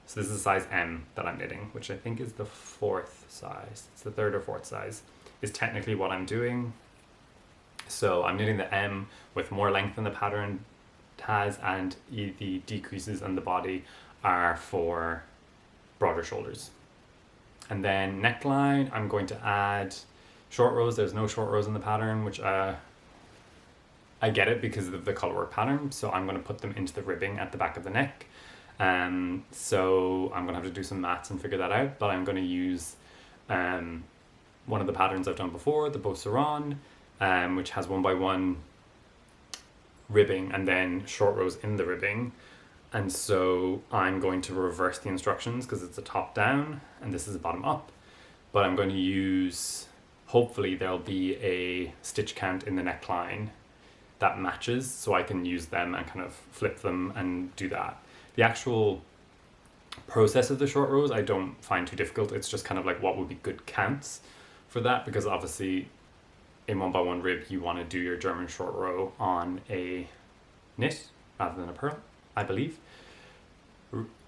S1: So this is a size M that I'm knitting, which I think is the 4th size. It's the 3rd or 4th size, is technically what I'm doing. So I'm knitting the M with more length than the pattern has, and the decreases in the body are for broader shoulders. And then neckline, I'm going to add short rows. There's no short rows in the pattern, which I get it because of the colorwork pattern. So I'm going to put them into the ribbing at the back of the neck. So I'm going to have to do some maths and figure that out, but I'm going to use one of the patterns I've done before, the Beau Saron, which has 1x1 ribbing and then short rows in the ribbing. And so I'm going to reverse the instructions because it's a top down and this is a bottom up, but I'm going to use, hopefully there'll be a stitch count in the neckline that matches, so I can use them and kind of flip them and do that. The actual process of the short rows I don't find too difficult. It's just kind of like what would be good counts for that, because obviously in 1x1 rib you want to do your German short row on a knit rather than a purl, I believe.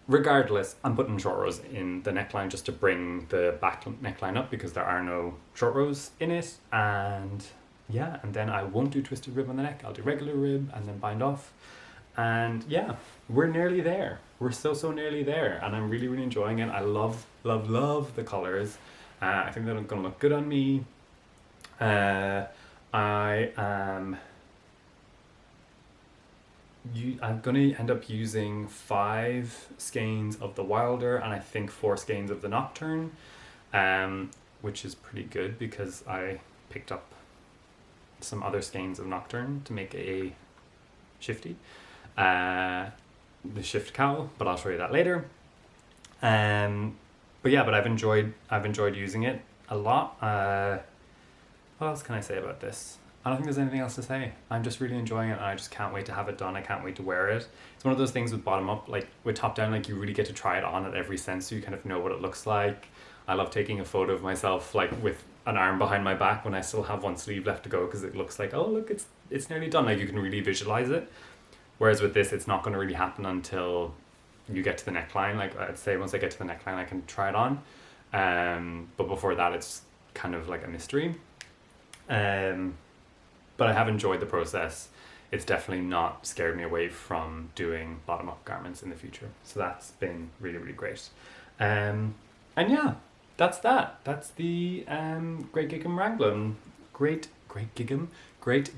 S1: Regardless, I'm putting short rows in the neckline just to bring the back neckline up because there are no short rows in it. And yeah, and then I won't do twisted rib on the neck. I'll do regular rib and then bind off. And yeah, we're nearly there. We're so nearly there. And I'm really enjoying it. I love the colors. I think they're going to look good on me. I'm going to end up using 5 skeins of the Wilder and I think 4 skeins of the Nocturne, which is pretty good because I picked up some other skeins of Nocturne to make a shifty, the shift cowl, but I'll show you that later. But I've enjoyed using it a lot. What else can I say about this? I don't think there's anything else to say. I'm just really enjoying it and I just can't wait to have it done. I can't wait to wear it. It's one of those things with bottom up, like with top down, like you really get to try it on at every sense so you kind of know what it looks like. I love taking a photo of myself like with an arm behind my back when I still have one sleeve left to go because it looks like, oh look, it's nearly done. Like you can really visualize it. Whereas with this, it's not going to really happen until you get to the neckline. Like I'd say once I get to the neckline, I can try it on. But before that, it's kind of like a mystery. But I have enjoyed the process. It's definitely not scared me away from doing bottom-up garments in the future. So that's been really great. And yeah, that's that. That's the Gr8 Gingham Raglan. Gr8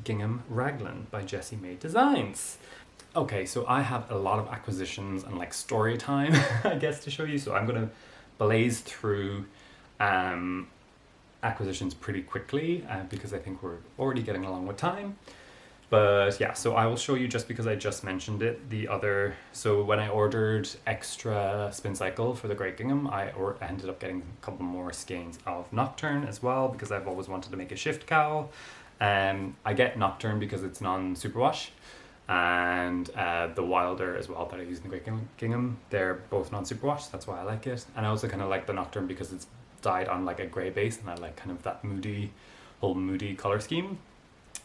S1: Gingham Raglan by Jessie May Designs. Okay, so I have a lot of acquisitions and like story time, I guess, to show you. So I'm going to blaze through acquisitions pretty quickly because I think we're already getting along with time. But yeah, so I will show you, just because I just mentioned it, so when I ordered extra Spincycle for the Gr8 Gingham, I ended up getting a couple more skeins of Nocturne as well because I've always wanted to make a shift cowl. I get Nocturne because it's non-superwash, and the Wilder as well that I use in the Gr8 Gingham, they're both non-superwash, so that's why I like it. And I also kind of like the Nocturne because it's dyed on like a grey base, and I like kind of that whole moody color scheme.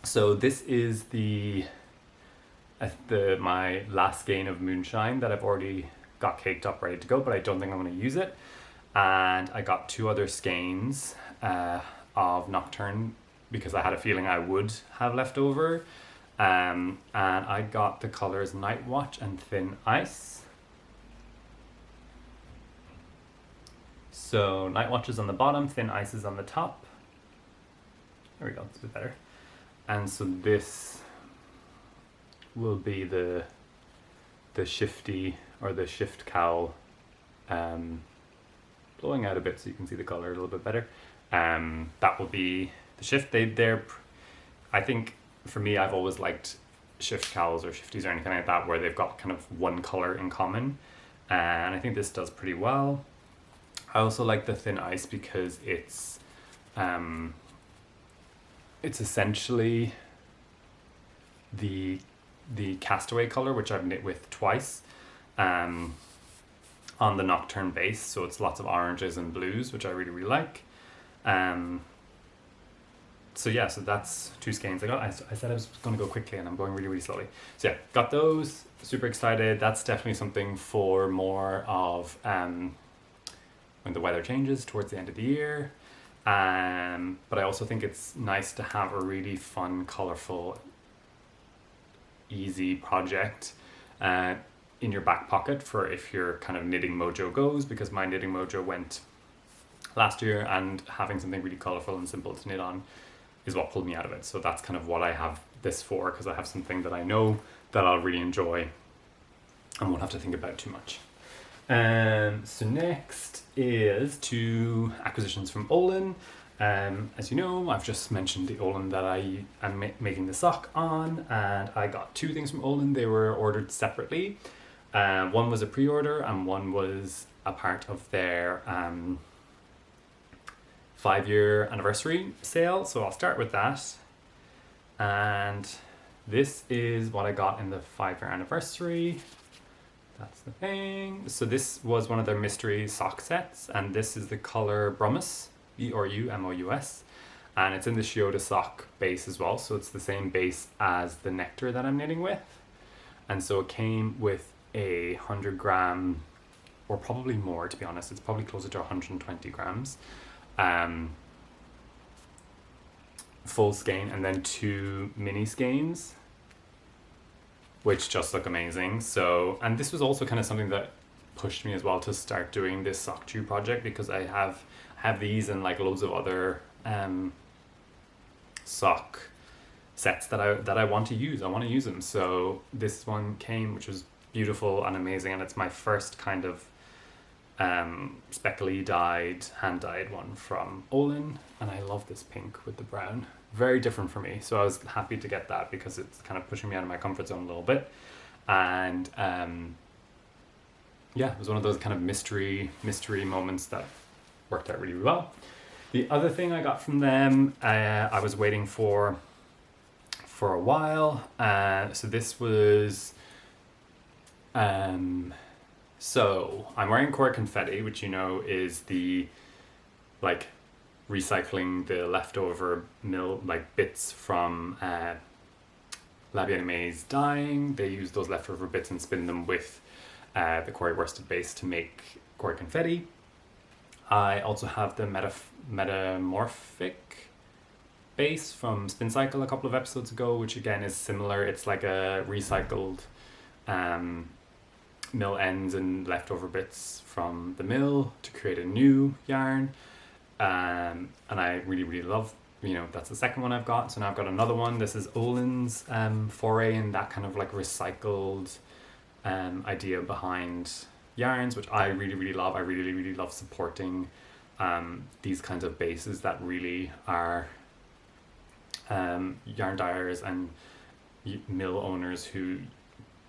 S1: So this is my last skein of Moonshine that I've already got caked up ready to go, but I don't think I'm going to use it. And I got 2 other skeins of Nocturne because I had a feeling I would have left over. And I got the colors Night Watch and Thin Ice. So Night Watch is on the bottom, Thin Ice is on the top. There we go, it's a bit better. And so this will be the shifty, or the shift cowl, blowing out a bit so you can see the color a little bit better. That will be the shift. I think for me, I've always liked shift cowls or shifties or anything like that where they've got kind of one color in common, and I think this does pretty well. I also like the Thin Ice because it's essentially the Castaway color, which I've knit with twice, on the Nocturne base. So it's lots of oranges and blues, which I really, really like. So yeah, so that's 2 skeins I got. I said I was going to go quickly, and I'm going really, really slowly. So yeah, got those. Super excited. That's definitely something for more of when the weather changes towards the end of the year. But I also think it's nice to have a really fun, colourful, easy project in your back pocket for if your kind of knitting mojo goes, because my knitting mojo went last year, and having something really colourful and simple to knit on is what pulled me out of it. So that's kind of what I have this for, because I have something that I know that I'll really enjoy and won't have to think about too much. So next is 2 acquisitions from Olann. As you know, I've just mentioned the Olann that I am making the sock on, and I got 2 things from Olann. They were ordered separately. One was a pre-order, and one was a part of their 5-year anniversary sale. So I'll start with that. And this is what I got in the 5-year anniversary. That's the thing. So this was one of their mystery sock sets, and this is the color Brummus, Brumous, and it's in the Shiota sock base as well. So it's the same base as the Nectar that I'm knitting with. And so it came with a 100 gram, or probably more, to be honest. It's probably closer to 120 grams. Full skein, and then 2 mini skeins, which just look amazing. So, and this was also kind of something that pushed me as well to start doing this sock chew project, because I have these and like loads of other sock sets that I want to use. I want to use them. So this one came, which was beautiful and amazing, and it's my first kind of speckly hand dyed one from Olann, and I love this pink with the brown. Very different for me, so I was happy to get that because it's kind of pushing me out of my comfort zone a little bit. And yeah, it was one of those kind of mystery moments that worked out really well. The other thing I got from them, I was waiting for a while. So this was so I'm wearing Corrie Confetti, which you know is the like recycling the leftover bits from Aimée dyeing. They use those leftover bits and spin them with the Corrie worsted base to make Corrie Confetti. I also have the metamorphic base from Spincycle a couple of episodes ago, which again is similar. It's like a recycled mill ends and leftover bits from the mill to create a new yarn. And I really, really love, that's the second one I've got. So now I've got another one. This is Olann's foray in that kind of like recycled idea behind yarns, which I really, really love. I really, really love supporting these kinds of bases that really are yarn dyers and mill owners who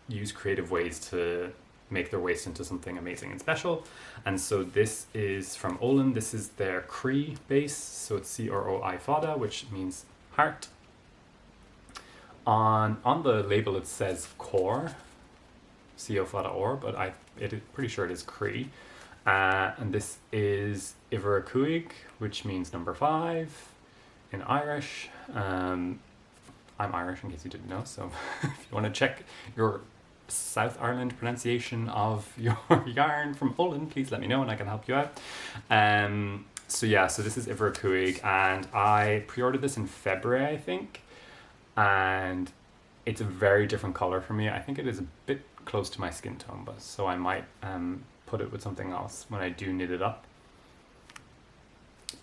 S1: use creative ways to make their waste into something amazing and special. And so this is from Olann. This is their Croí base, so it's CROI Fada, which means heart. On the label it says core, CO Fada or, but I'm pretty sure it is Croí. And this is Cúig, which means number 5 in Irish. I'm Irish in case you didn't know, so if you want to check your South Ireland pronunciation of your yarn from Olann, please let me know and I can help you out. So this is Cúig, and I pre-ordered this in February, I think, and it's a very different color for me. I think it is a bit close to my skin tone, but so I might put it with something else when I do knit it up.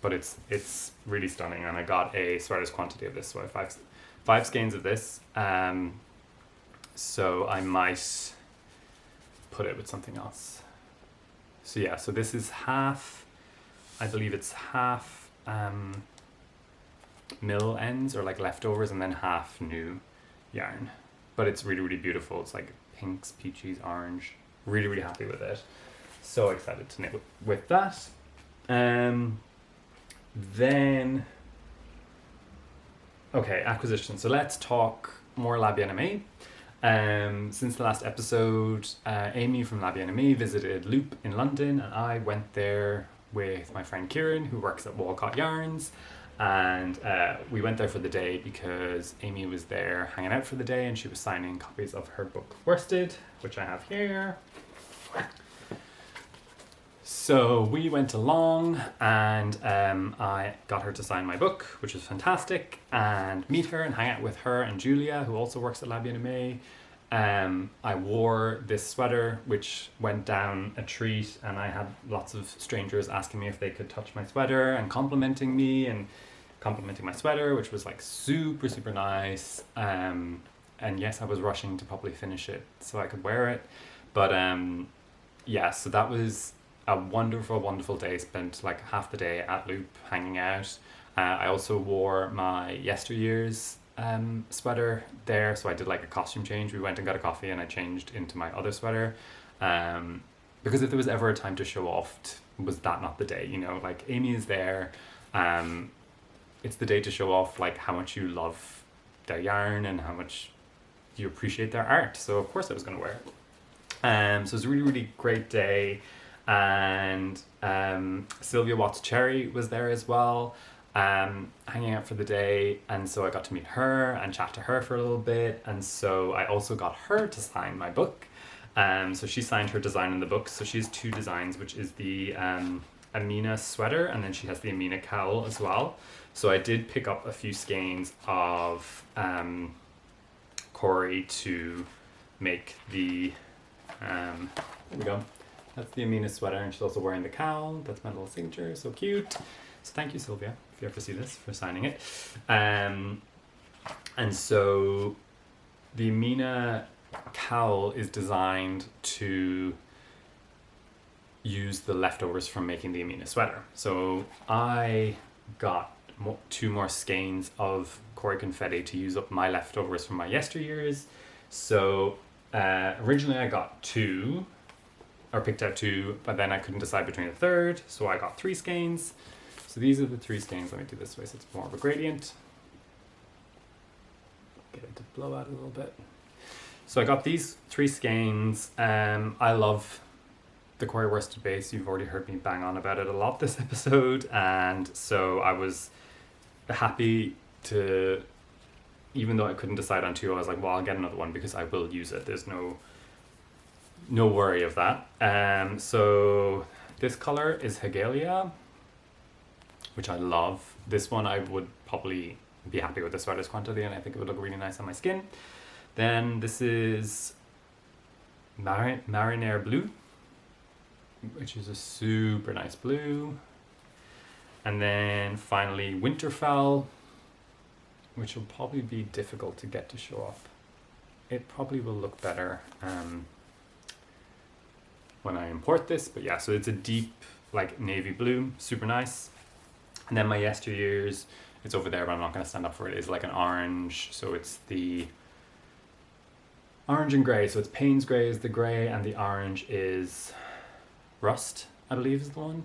S1: But it's really stunning, and I got a sweater's quantity of this, so I have five skeins of this. So I might put it with something else. So yeah, so this is half, I believe it's half mill ends or like leftovers, and then half new yarn. But it's really, really beautiful. It's like pinks, peaches, orange. Really, really happy with it. So excited to knit with that. Then, okay, acquisition. So let's talk more La Bien Aimée. Since the last episode, Aimée from La Bien Aimée visited Loop in London, and I went there with my friend Kieran, who works at Walcott Yarns, and we went there for the day because Aimée was there hanging out for the day, and she was signing copies of her book Worsted, which I have here. So we went along, and I got her to sign my book, which was fantastic, and meet her and hang out with her and Julia, who also works at La Bien Aimée. I wore this sweater, which went down a treat, and I had lots of strangers asking me if they could touch my sweater and complimenting me and complimenting my sweater, which was like super, super nice. And yes, I was rushing to probably finish it so I could wear it. But yeah, so that was a wonderful, wonderful day. Spent like half the day at Loop hanging out. I also wore my yesteryear's sweater there, so I did like a costume change. We went and got a coffee and I changed into my other sweater, because if there was ever a time to show off, was that not the day, you know? Like, Aimée is there, it's the day to show off like how much you love their yarn and how much you appreciate their art, so of course I was going to wear it. So it was a really, really great day, and Sylvia Watts Cherry was there as well, hanging out for the day, and so I got to meet her and chat to her for a little bit, and so I also got her to sign my book. So she signed her design in the book, so she has 2 designs, which is the Amino Sweater, and then she has the Amino Cowl as well. So I did pick up a few skeins of Corrie to make the, there we go, that's the Amino Sweater, and she's also wearing the cowl. That's my little signature, so cute. So thank you, Sylvia, if you ever see this, for signing it. And so the Amino Cowl is designed to use the leftovers from making the Amino Sweater. So I got 2 more skeins of Corrie Confetti to use up my leftovers from my yesteryears. So originally I got 2, or picked out 2, but then I couldn't decide between a third, so I got 3 skeins. So these are the 3 skeins. Let me do this way so it's more of a gradient. Get it to blow out a little bit. So I got these 3 skeins. I love the Corrie worsted base. You've already heard me bang on about it a lot this episode, and so I was happy to, even though I couldn't decide on 2, I was like, well, I'll get another one because I will use it. There's no worry of that. So this color is Hegelia, which I love. This one I would probably be happy with the sweater's quantity, and I think it would look really nice on my skin. Then this is Marinière Bleu, which is a super nice blue. And then finally Winterfell, which will probably be difficult to get to show off. It probably will look better when I import this, but yeah, so it's a deep like navy blue, super nice. And then my yesteryears, it's over there, but I'm not going to stand up for it, is like an orange. So it's the orange and grey. So it's Payne's grey is the grey, and the orange is Rust, I believe is the one.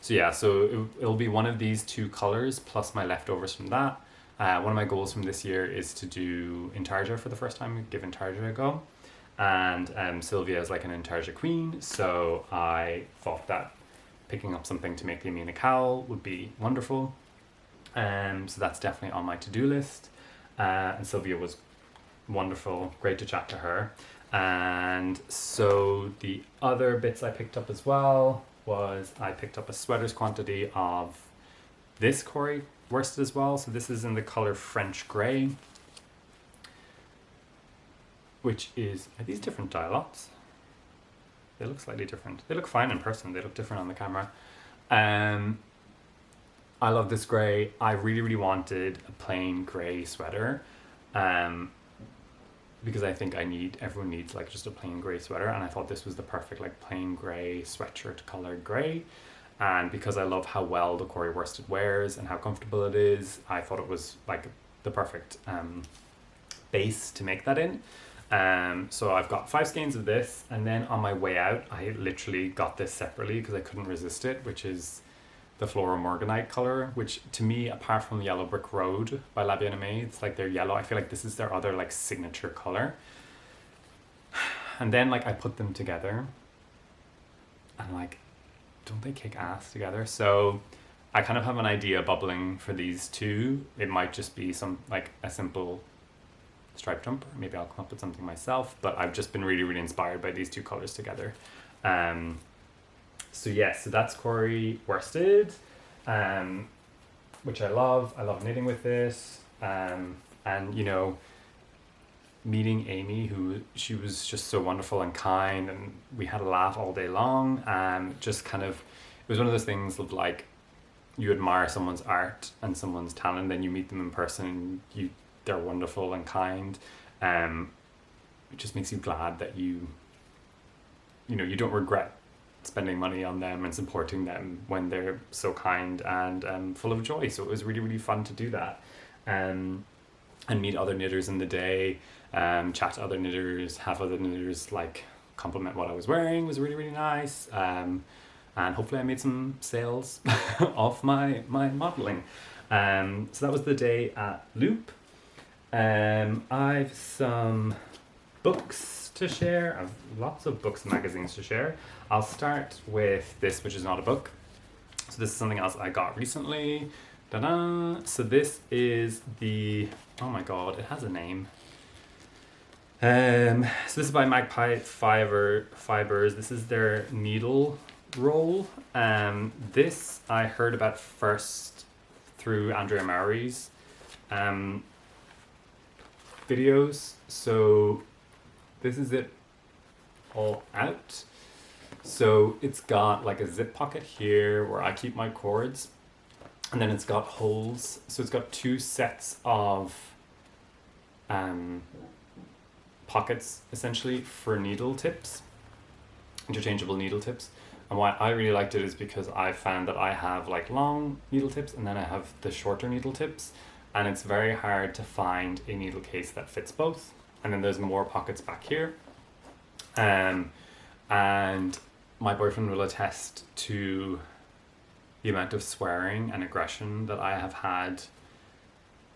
S1: So yeah, so it'll be one of these 2 colors plus my leftovers from that. One of my goals from this year is to do Intarsia for the first time, give Intarsia a go. and Sylvia is like an intarsia queen, so I thought that picking up something to make the Amino cowl would be wonderful. So that's definitely on my to-do list. And Sylvia was wonderful, great to chat to her. And so the other bits I picked up as well was I picked up a sweater's quantity of this Corrie worsted as well. So this is in the color French Grey, which is, are these different dye-lots? They look slightly different. They look fine in person, they look different on the camera. I love this grey. I really, really wanted a plain grey sweater. Because I think everyone needs like just a plain grey sweater, and I thought this was the perfect like plain grey sweatshirt colored grey. And because I love how well the Corrie worsted wears and how comfortable it is, I thought it was like the perfect base to make that in. So I've got 5 skeins of this, and then on my way out I literally got this separately because I couldn't resist it, which is the Fluro Morganite color, which to me, apart from Yellow Brick Road by La Aimée, it's like their yellow. I feel like this is their other like signature color. And then like I put them together and like, don't they kick ass together? So I kind of have an idea bubbling for these two. It might just be some like a simple striped jumper. Maybe I'll come up with something myself, but I've just been really, really inspired by these two colors together. So yes, so that's Corrie worsted, which I love. I love knitting with this. And you know, meeting Aimée, she was just so wonderful and kind, and we had a laugh all day long, and just kind of, it was one of those things of like, you admire someone's art and someone's talent, then you meet them in person, they're wonderful and kind. It just makes you glad that you don't regret spending money on them and supporting them when they're so kind and full of joy. So it was really, really fun to do that. And meet other knitters in the day, chat to other knitters, have other knitters like compliment what I was wearing. Was really, really nice. And hopefully I made some sales off my modeling. So that was the day at Loop. I've some books to share. I've lots of books and magazines to share. I'll start with this, which is not a book. So this is something else I got recently. Ta-da! So this is the, oh my god, it has a name. So this is by Magpie Fibers. This is their needle roll. This I heard about first through Andrea Mowry's videos. So this is it all out. So it's got like a zip pocket here where I keep my cords, and then it's got holes. So it's got 2 sets of pockets essentially for needle tips, interchangeable needle tips. And why I really liked it is because I found that I have like long needle tips and then I have the shorter needle tips, and it's very hard to find a needle case that fits both. And then there's more pockets back here. And my boyfriend will attest to the amount of swearing and aggression that I have had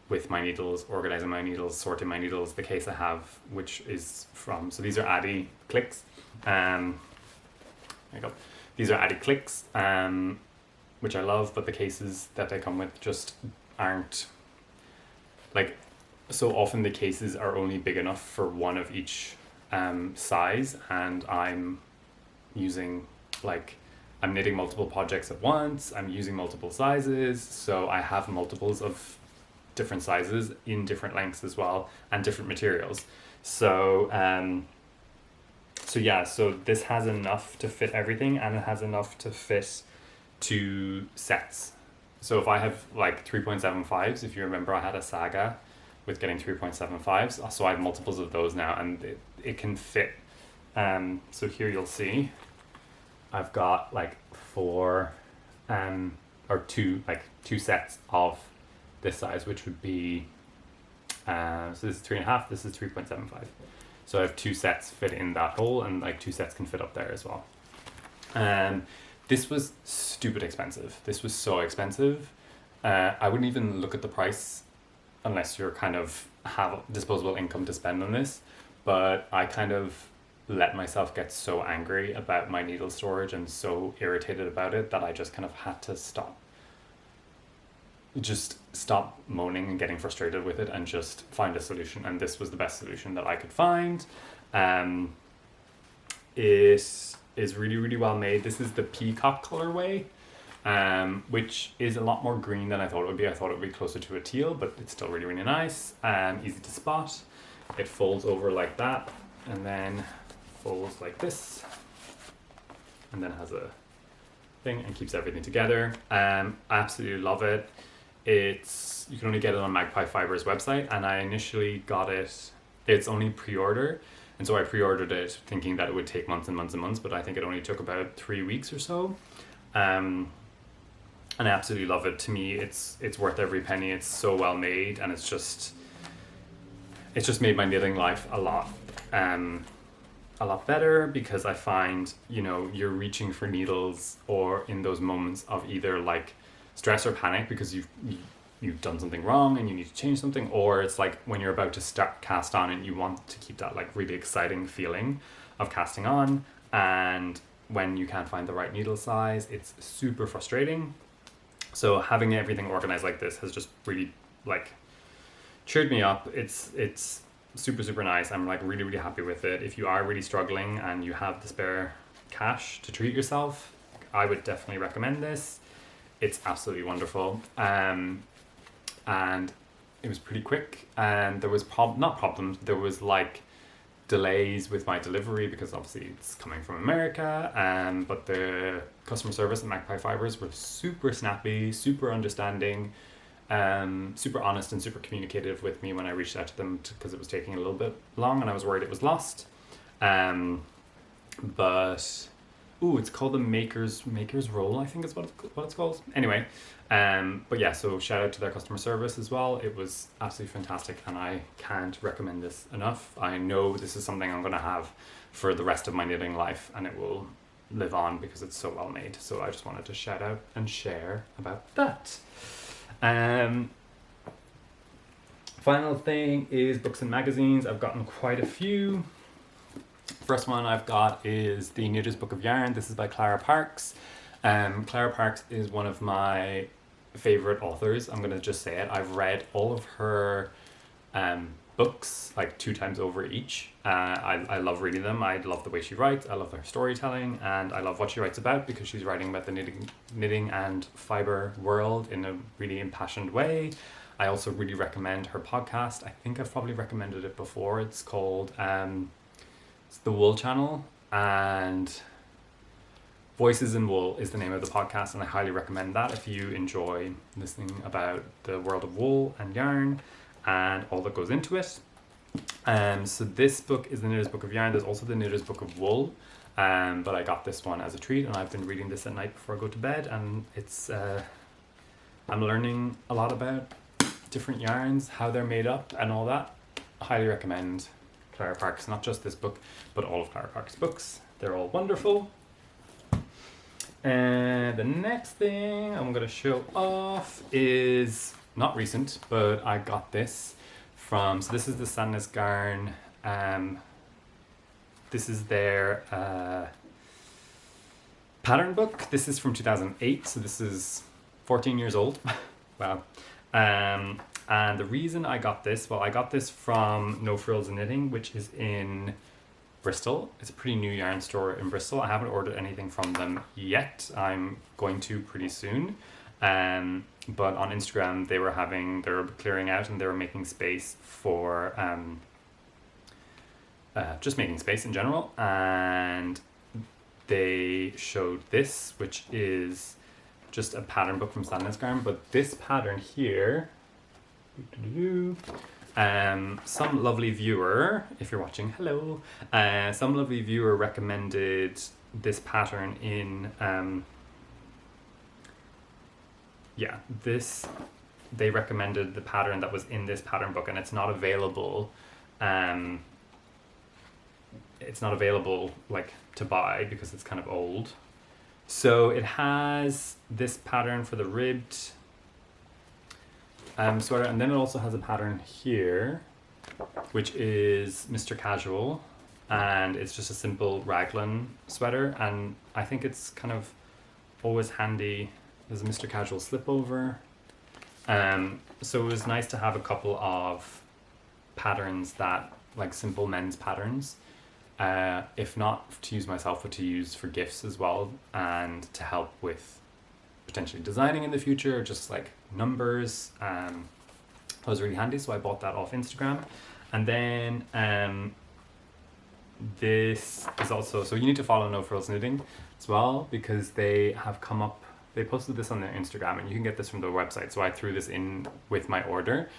S1: with my needles, organizing my needles, sorting my needles. The case I have, which is from, so these are Addy clicks. There you go. These are Addy clicks, which I love, but the cases that they come with just aren't, like, so often the cases are only big enough for one of each size, and I'm using, like, I'm knitting multiple projects at once, I'm using multiple sizes, so I have multiples of different sizes in different lengths as well, and different materials. So so this has enough to fit everything, and it has enough to fit 2 sets. So if I have like 3.75s, if you remember I had a saga with getting 3.75s, so I have multiples of those now, and it can fit. So here you'll see I've got like 4 or 2 sets of this size, which would be so this is 3.5, this is 3.75. So I have 2 sets fit in that hole, and like 2 sets can fit up there as well. This was stupid expensive. This was so expensive. I wouldn't even look at the price unless you're kind of have disposable income to spend on this. but I kind of let myself get so angry about my needle storage and so irritated about it that I just kind of had to stop moaning and getting frustrated with it and just find a solution. And this was the best solution that I could find. It is really, really well made. This is the peacock colorway, which is a lot more green than I thought it would be. I thought it would be closer to a teal, but it's still really, really nice. Easy to spot. It folds over like that and then folds like this, and then has a thing and keeps everything together. I absolutely love it. You can only get it on Magpie Fiber's website, and I initially got it, it's only pre-order, and so I pre-ordered it thinking that it would take months and months and months, but I think it only took about 3 weeks or so. And I absolutely love it. To me, it's worth every penny. It's so well made, and it's just made my knitting life a lot better, because I find, you know, you're reaching for needles or in those moments of either like stress or panic because you've done something wrong and you need to change something, or it's like when you're about to start cast on and you want to keep that like really exciting feeling of casting on, and when you can't find the right needle size, it's super frustrating. So having everything organized like this has just really like cheered me up. It's super, super nice. I'm like really, really happy with it. If you are really struggling and you have the spare cash to treat yourself, I would definitely recommend this. It's absolutely wonderful. And it was pretty quick, and there was not problems, there was like delays with my delivery because obviously it's coming from America, but the customer service at Magpie Fibers were super snappy, super understanding, super honest and super communicative with me when I reached out to them, because it was taking a little bit long and I was worried it was lost. But it's called the Maker's Roll, I think is what it's called. Anyway, but yeah, so shout out to their customer service as well. It was absolutely fantastic, and I can't recommend this enough. I know this is something I'm going to have for the rest of my knitting life, and it will live on because it's so well made. So I just wanted to shout out and share about that. Final thing is books and magazines. I've gotten quite a few. First one I've got is the Knitter's Book of Yarn. This is by Clara Parks. Clara Parks is one of my favorite authors. I'm going to just say it. I've read all of her books like 2 times over each. I love reading them. I love the way she writes. I love her storytelling, and I love what she writes about, because she's writing about the knitting and fiber world in a really impassioned way. I also really recommend her podcast. I think I've probably recommended it before. It's called it's the Wool Channel, and Voices in Wool is the name of the podcast, and I highly recommend that if you enjoy listening about the world of wool and yarn and all that goes into it. So this book is the Knitter's Book of Yarn. There's also the Knitter's Book of Wool, but I got this one as a treat, and I've been reading this at night before I go to bed, and it's I'm learning a lot about different yarns, how they're made up and all that. I highly recommend Clara Parks, not just this book, but all of Clara Parks' books. They're all wonderful. And the next thing I'm going to show off is not recent, but I got this from, so this is the Sandnes Garn. This is their pattern book. This is from 2008, so this is 14 years old. Wow. And the reason I got this, well, I got this from No Frills Knitting, which is in Bristol. It's a pretty new yarn store in Bristol. I haven't ordered anything from them yet. I'm going to pretty soon. But on Instagram, they were clearing out, and they were making space for just making space in general. And they showed this, which is just a pattern book from Sandnes Garn. But this pattern here, some lovely viewer, if you're watching, hello, some lovely viewer recommended this pattern in they recommended the pattern that was in this pattern book, and it's not available like to buy because it's kind of old. So it has this pattern for the ribbed sweater, and then it also has a pattern here which is Mr. Casual, and it's just a simple raglan sweater, and I think it's kind of always handy. There's a Mr. Casual slipover. So it was nice to have a couple of patterns that, like simple men's patterns, if not to use myself, but to use for gifts as well, and to help with potentially designing in the future, or just like numbers. That was really handy, so I bought that off Instagram. And then this is also, so you need to follow No Frills Knitting as well, because they have come up, they posted this on their Instagram, and you can get this from their website. So I threw this in with my order,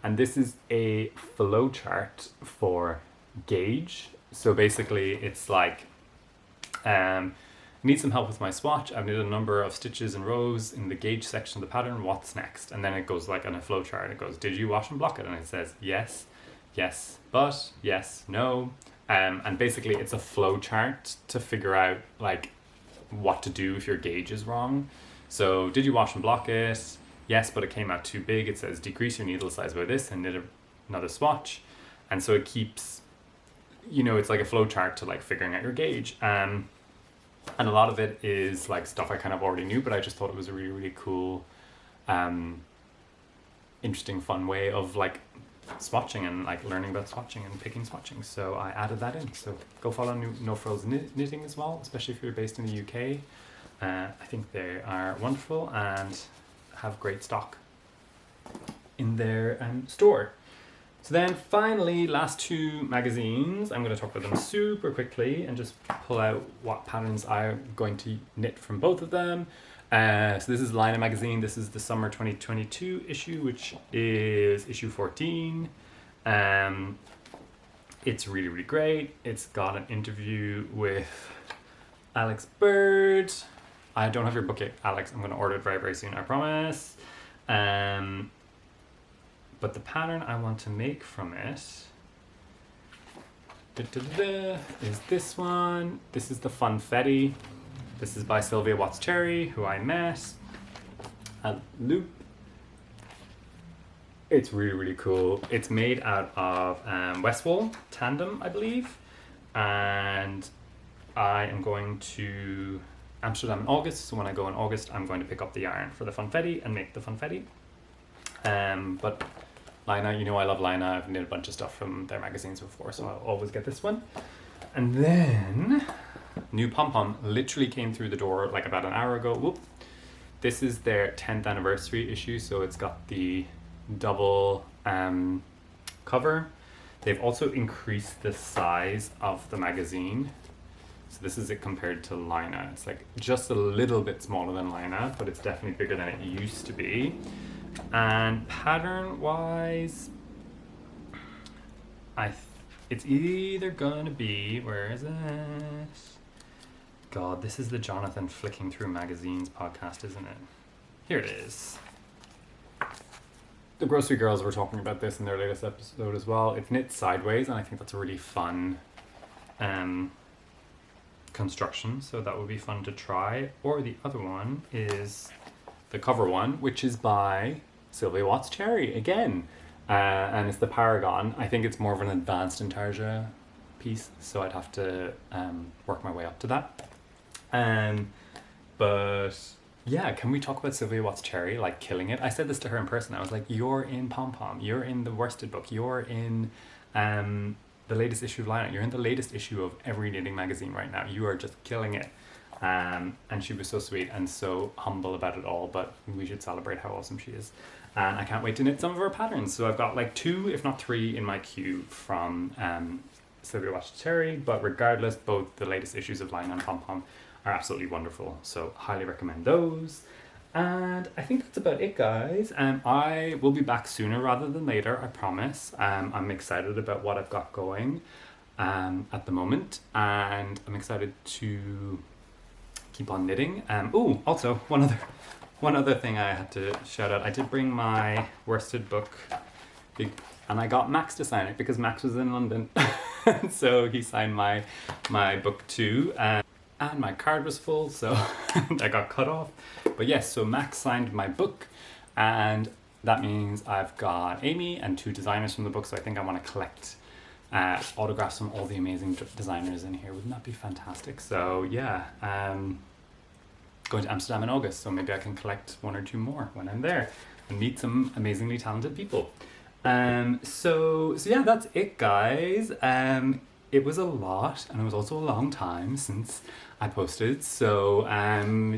S1: and this is a flow chart for gauge. So basically it's like, need some help with my swatch. I've knit a number of stitches and rows in the gauge section of the pattern. What's next? And then it goes like on a flow chart. It goes, did you wash and block it? And it says yes, yes, but, yes, no. And basically it's a flow chart to figure out like what to do if your gauge is wrong. So did you wash and block it? Yes, but it came out too big. It says decrease your needle size by this and knit another swatch. And so it keeps, you know, it's like a flow chart to like figuring out your gauge. And a lot of it is like stuff I kind of already knew, but I just thought it was a really, really cool, interesting, fun way of like swatching and like learning about swatching and picking swatching. So I added that in. So go follow No Frills Knitting as well, especially if you're based in the UK. I think they are wonderful and have great stock in their store. So then finally, last two magazines, I'm going to talk about them super quickly and just pull out what patterns I'm going to knit from both of them. So this is Lina magazine. This is the summer 2022 issue, which is issue 14. It's really, really great. It's got an interview with Alex Bird. I don't have your book yet, Alex. I'm going to order it very, very soon, I promise. But the pattern I want to make from it is this one. This is the Confetti. This is by Sylvia Watts Cherry, who I met at Loop. It's really, really cool. It's made out of Westwall Tandem, I believe. And I am going to Amsterdam in August. So when I go in August, I'm going to pick up the yarn for the Confetti and make the Confetti. But Lina, you know I love Lina. I've knit a bunch of stuff from their magazines before, so I'll always get this one. And then new pom-pom literally came through the door like about an hour ago. Whoop. This is their 10th anniversary issue, so it's got the double cover. They've also increased the size of the magazine. So this is it compared to Lina. It's like just a little bit smaller than Lina, but it's definitely bigger than it used to be. And pattern wise, it's either gonna be, where is it? God, this is the Jonathan Flicking Through Magazines podcast, isn't it? Here it is. The Grocery Girls were talking about this in their latest episode as well. It's knit sideways, and I think that's a really fun construction, so that would be fun to try. Or the other one is the cover one, which is by Sylvia Watts Cherry again, and it's the Paragon. I think it's more of an advanced intarsia piece, so I'd have to work my way up to that. But yeah, can we talk about Sylvia Watts Cherry like killing it? I said this to her in person. I was like, you're in Pom Pom, you're in the worsted book, you're in the latest issue of Lina, you're in the latest issue of every knitting magazine right now. You are just killing it. And she was so sweet and so humble about it all, but we should celebrate how awesome she is. And I can't wait to knit some of her patterns. So I've got like 2, if not 3 in my queue from Sylvia Watts Cherry, but regardless, both the latest issues of Lina and Pom Pom are absolutely wonderful. So highly recommend those. And I think that's about it, guys. I will be back sooner rather than later, I promise. I'm excited about what I've got going at the moment, and I'm excited to keep on knitting. Also one other thing I had to shout out. I did bring my worsted book, and I got Max to sign it because Max was in London. So he signed my book too, and my card was full, so I got cut off. But yes, so Max signed my book, and that means I've got Aimée and 2 designers from the book, so I think I want to collect autographs from all the amazing designers in here. Wouldn't that be fantastic? So yeah, going to Amsterdam in August, so maybe I can collect 1 or 2 more when I'm there and meet some amazingly talented people. So yeah, that's it, guys. It was a lot, and it was also a long time since I posted, so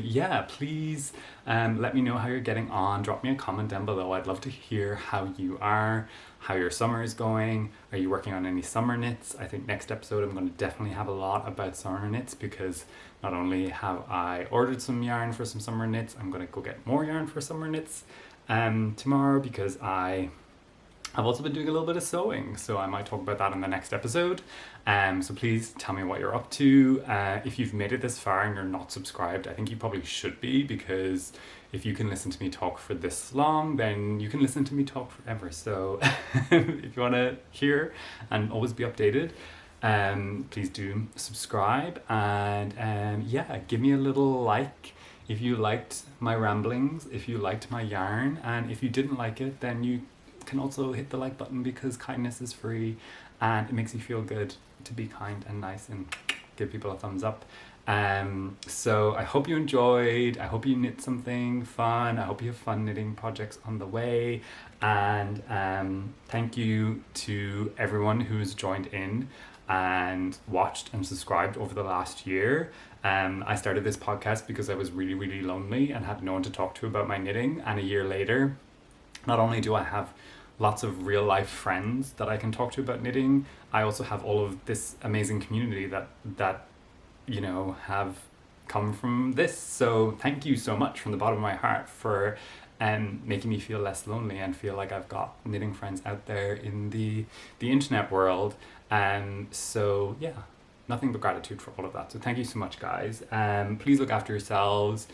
S1: yeah, please let me know how you're getting on. Drop me a comment down below. I'd love to hear how you are, how your summer is going. Are you working on any summer knits? I think next episode I'm going to definitely have a lot about summer knits, because not only have I ordered some yarn for some summer knits, I'm going to go get more yarn for summer knits tomorrow, because I've also been doing a little bit of sewing, so I might talk about that in the next episode. So please tell me what you're up to. If you've made it this far and you're not subscribed, I think you probably should be, because if you can listen to me talk for this long, then you can listen to me talk forever. So if you want to hear and always be updated, please do subscribe, and yeah, give me a little like if you liked my ramblings, if you liked my yarn, and if you didn't like it, then you can also hit the like button, because kindness is free and it makes you feel good to be kind and nice and give people a thumbs up. So I hope you enjoyed. I hope you knit something fun. I hope you have fun knitting projects on the way, and thank you to everyone who's joined in and watched and subscribed over the last year. I started this podcast because I was really, really lonely and had no one to talk to about my knitting, and a year later, not only do I have lots of real life friends that I can talk to about knitting, I also have all of this amazing community that you know, have come from this. So thank you so much from the bottom of my heart for making me feel less lonely and feel like I've got knitting friends out there in the internet world. So yeah, nothing but gratitude for all of that. So thank you so much, guys. Please look after yourselves.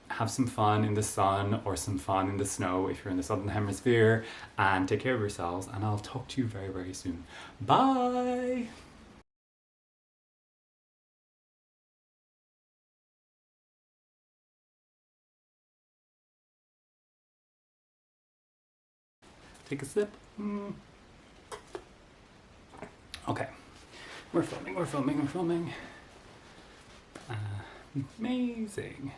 S1: Have some fun in the sun or some fun in the snow if you're in the southern hemisphere, and take care of yourselves, and I'll talk to you very, very soon. Bye. Take a sip. Okay, we're filming. Amazing.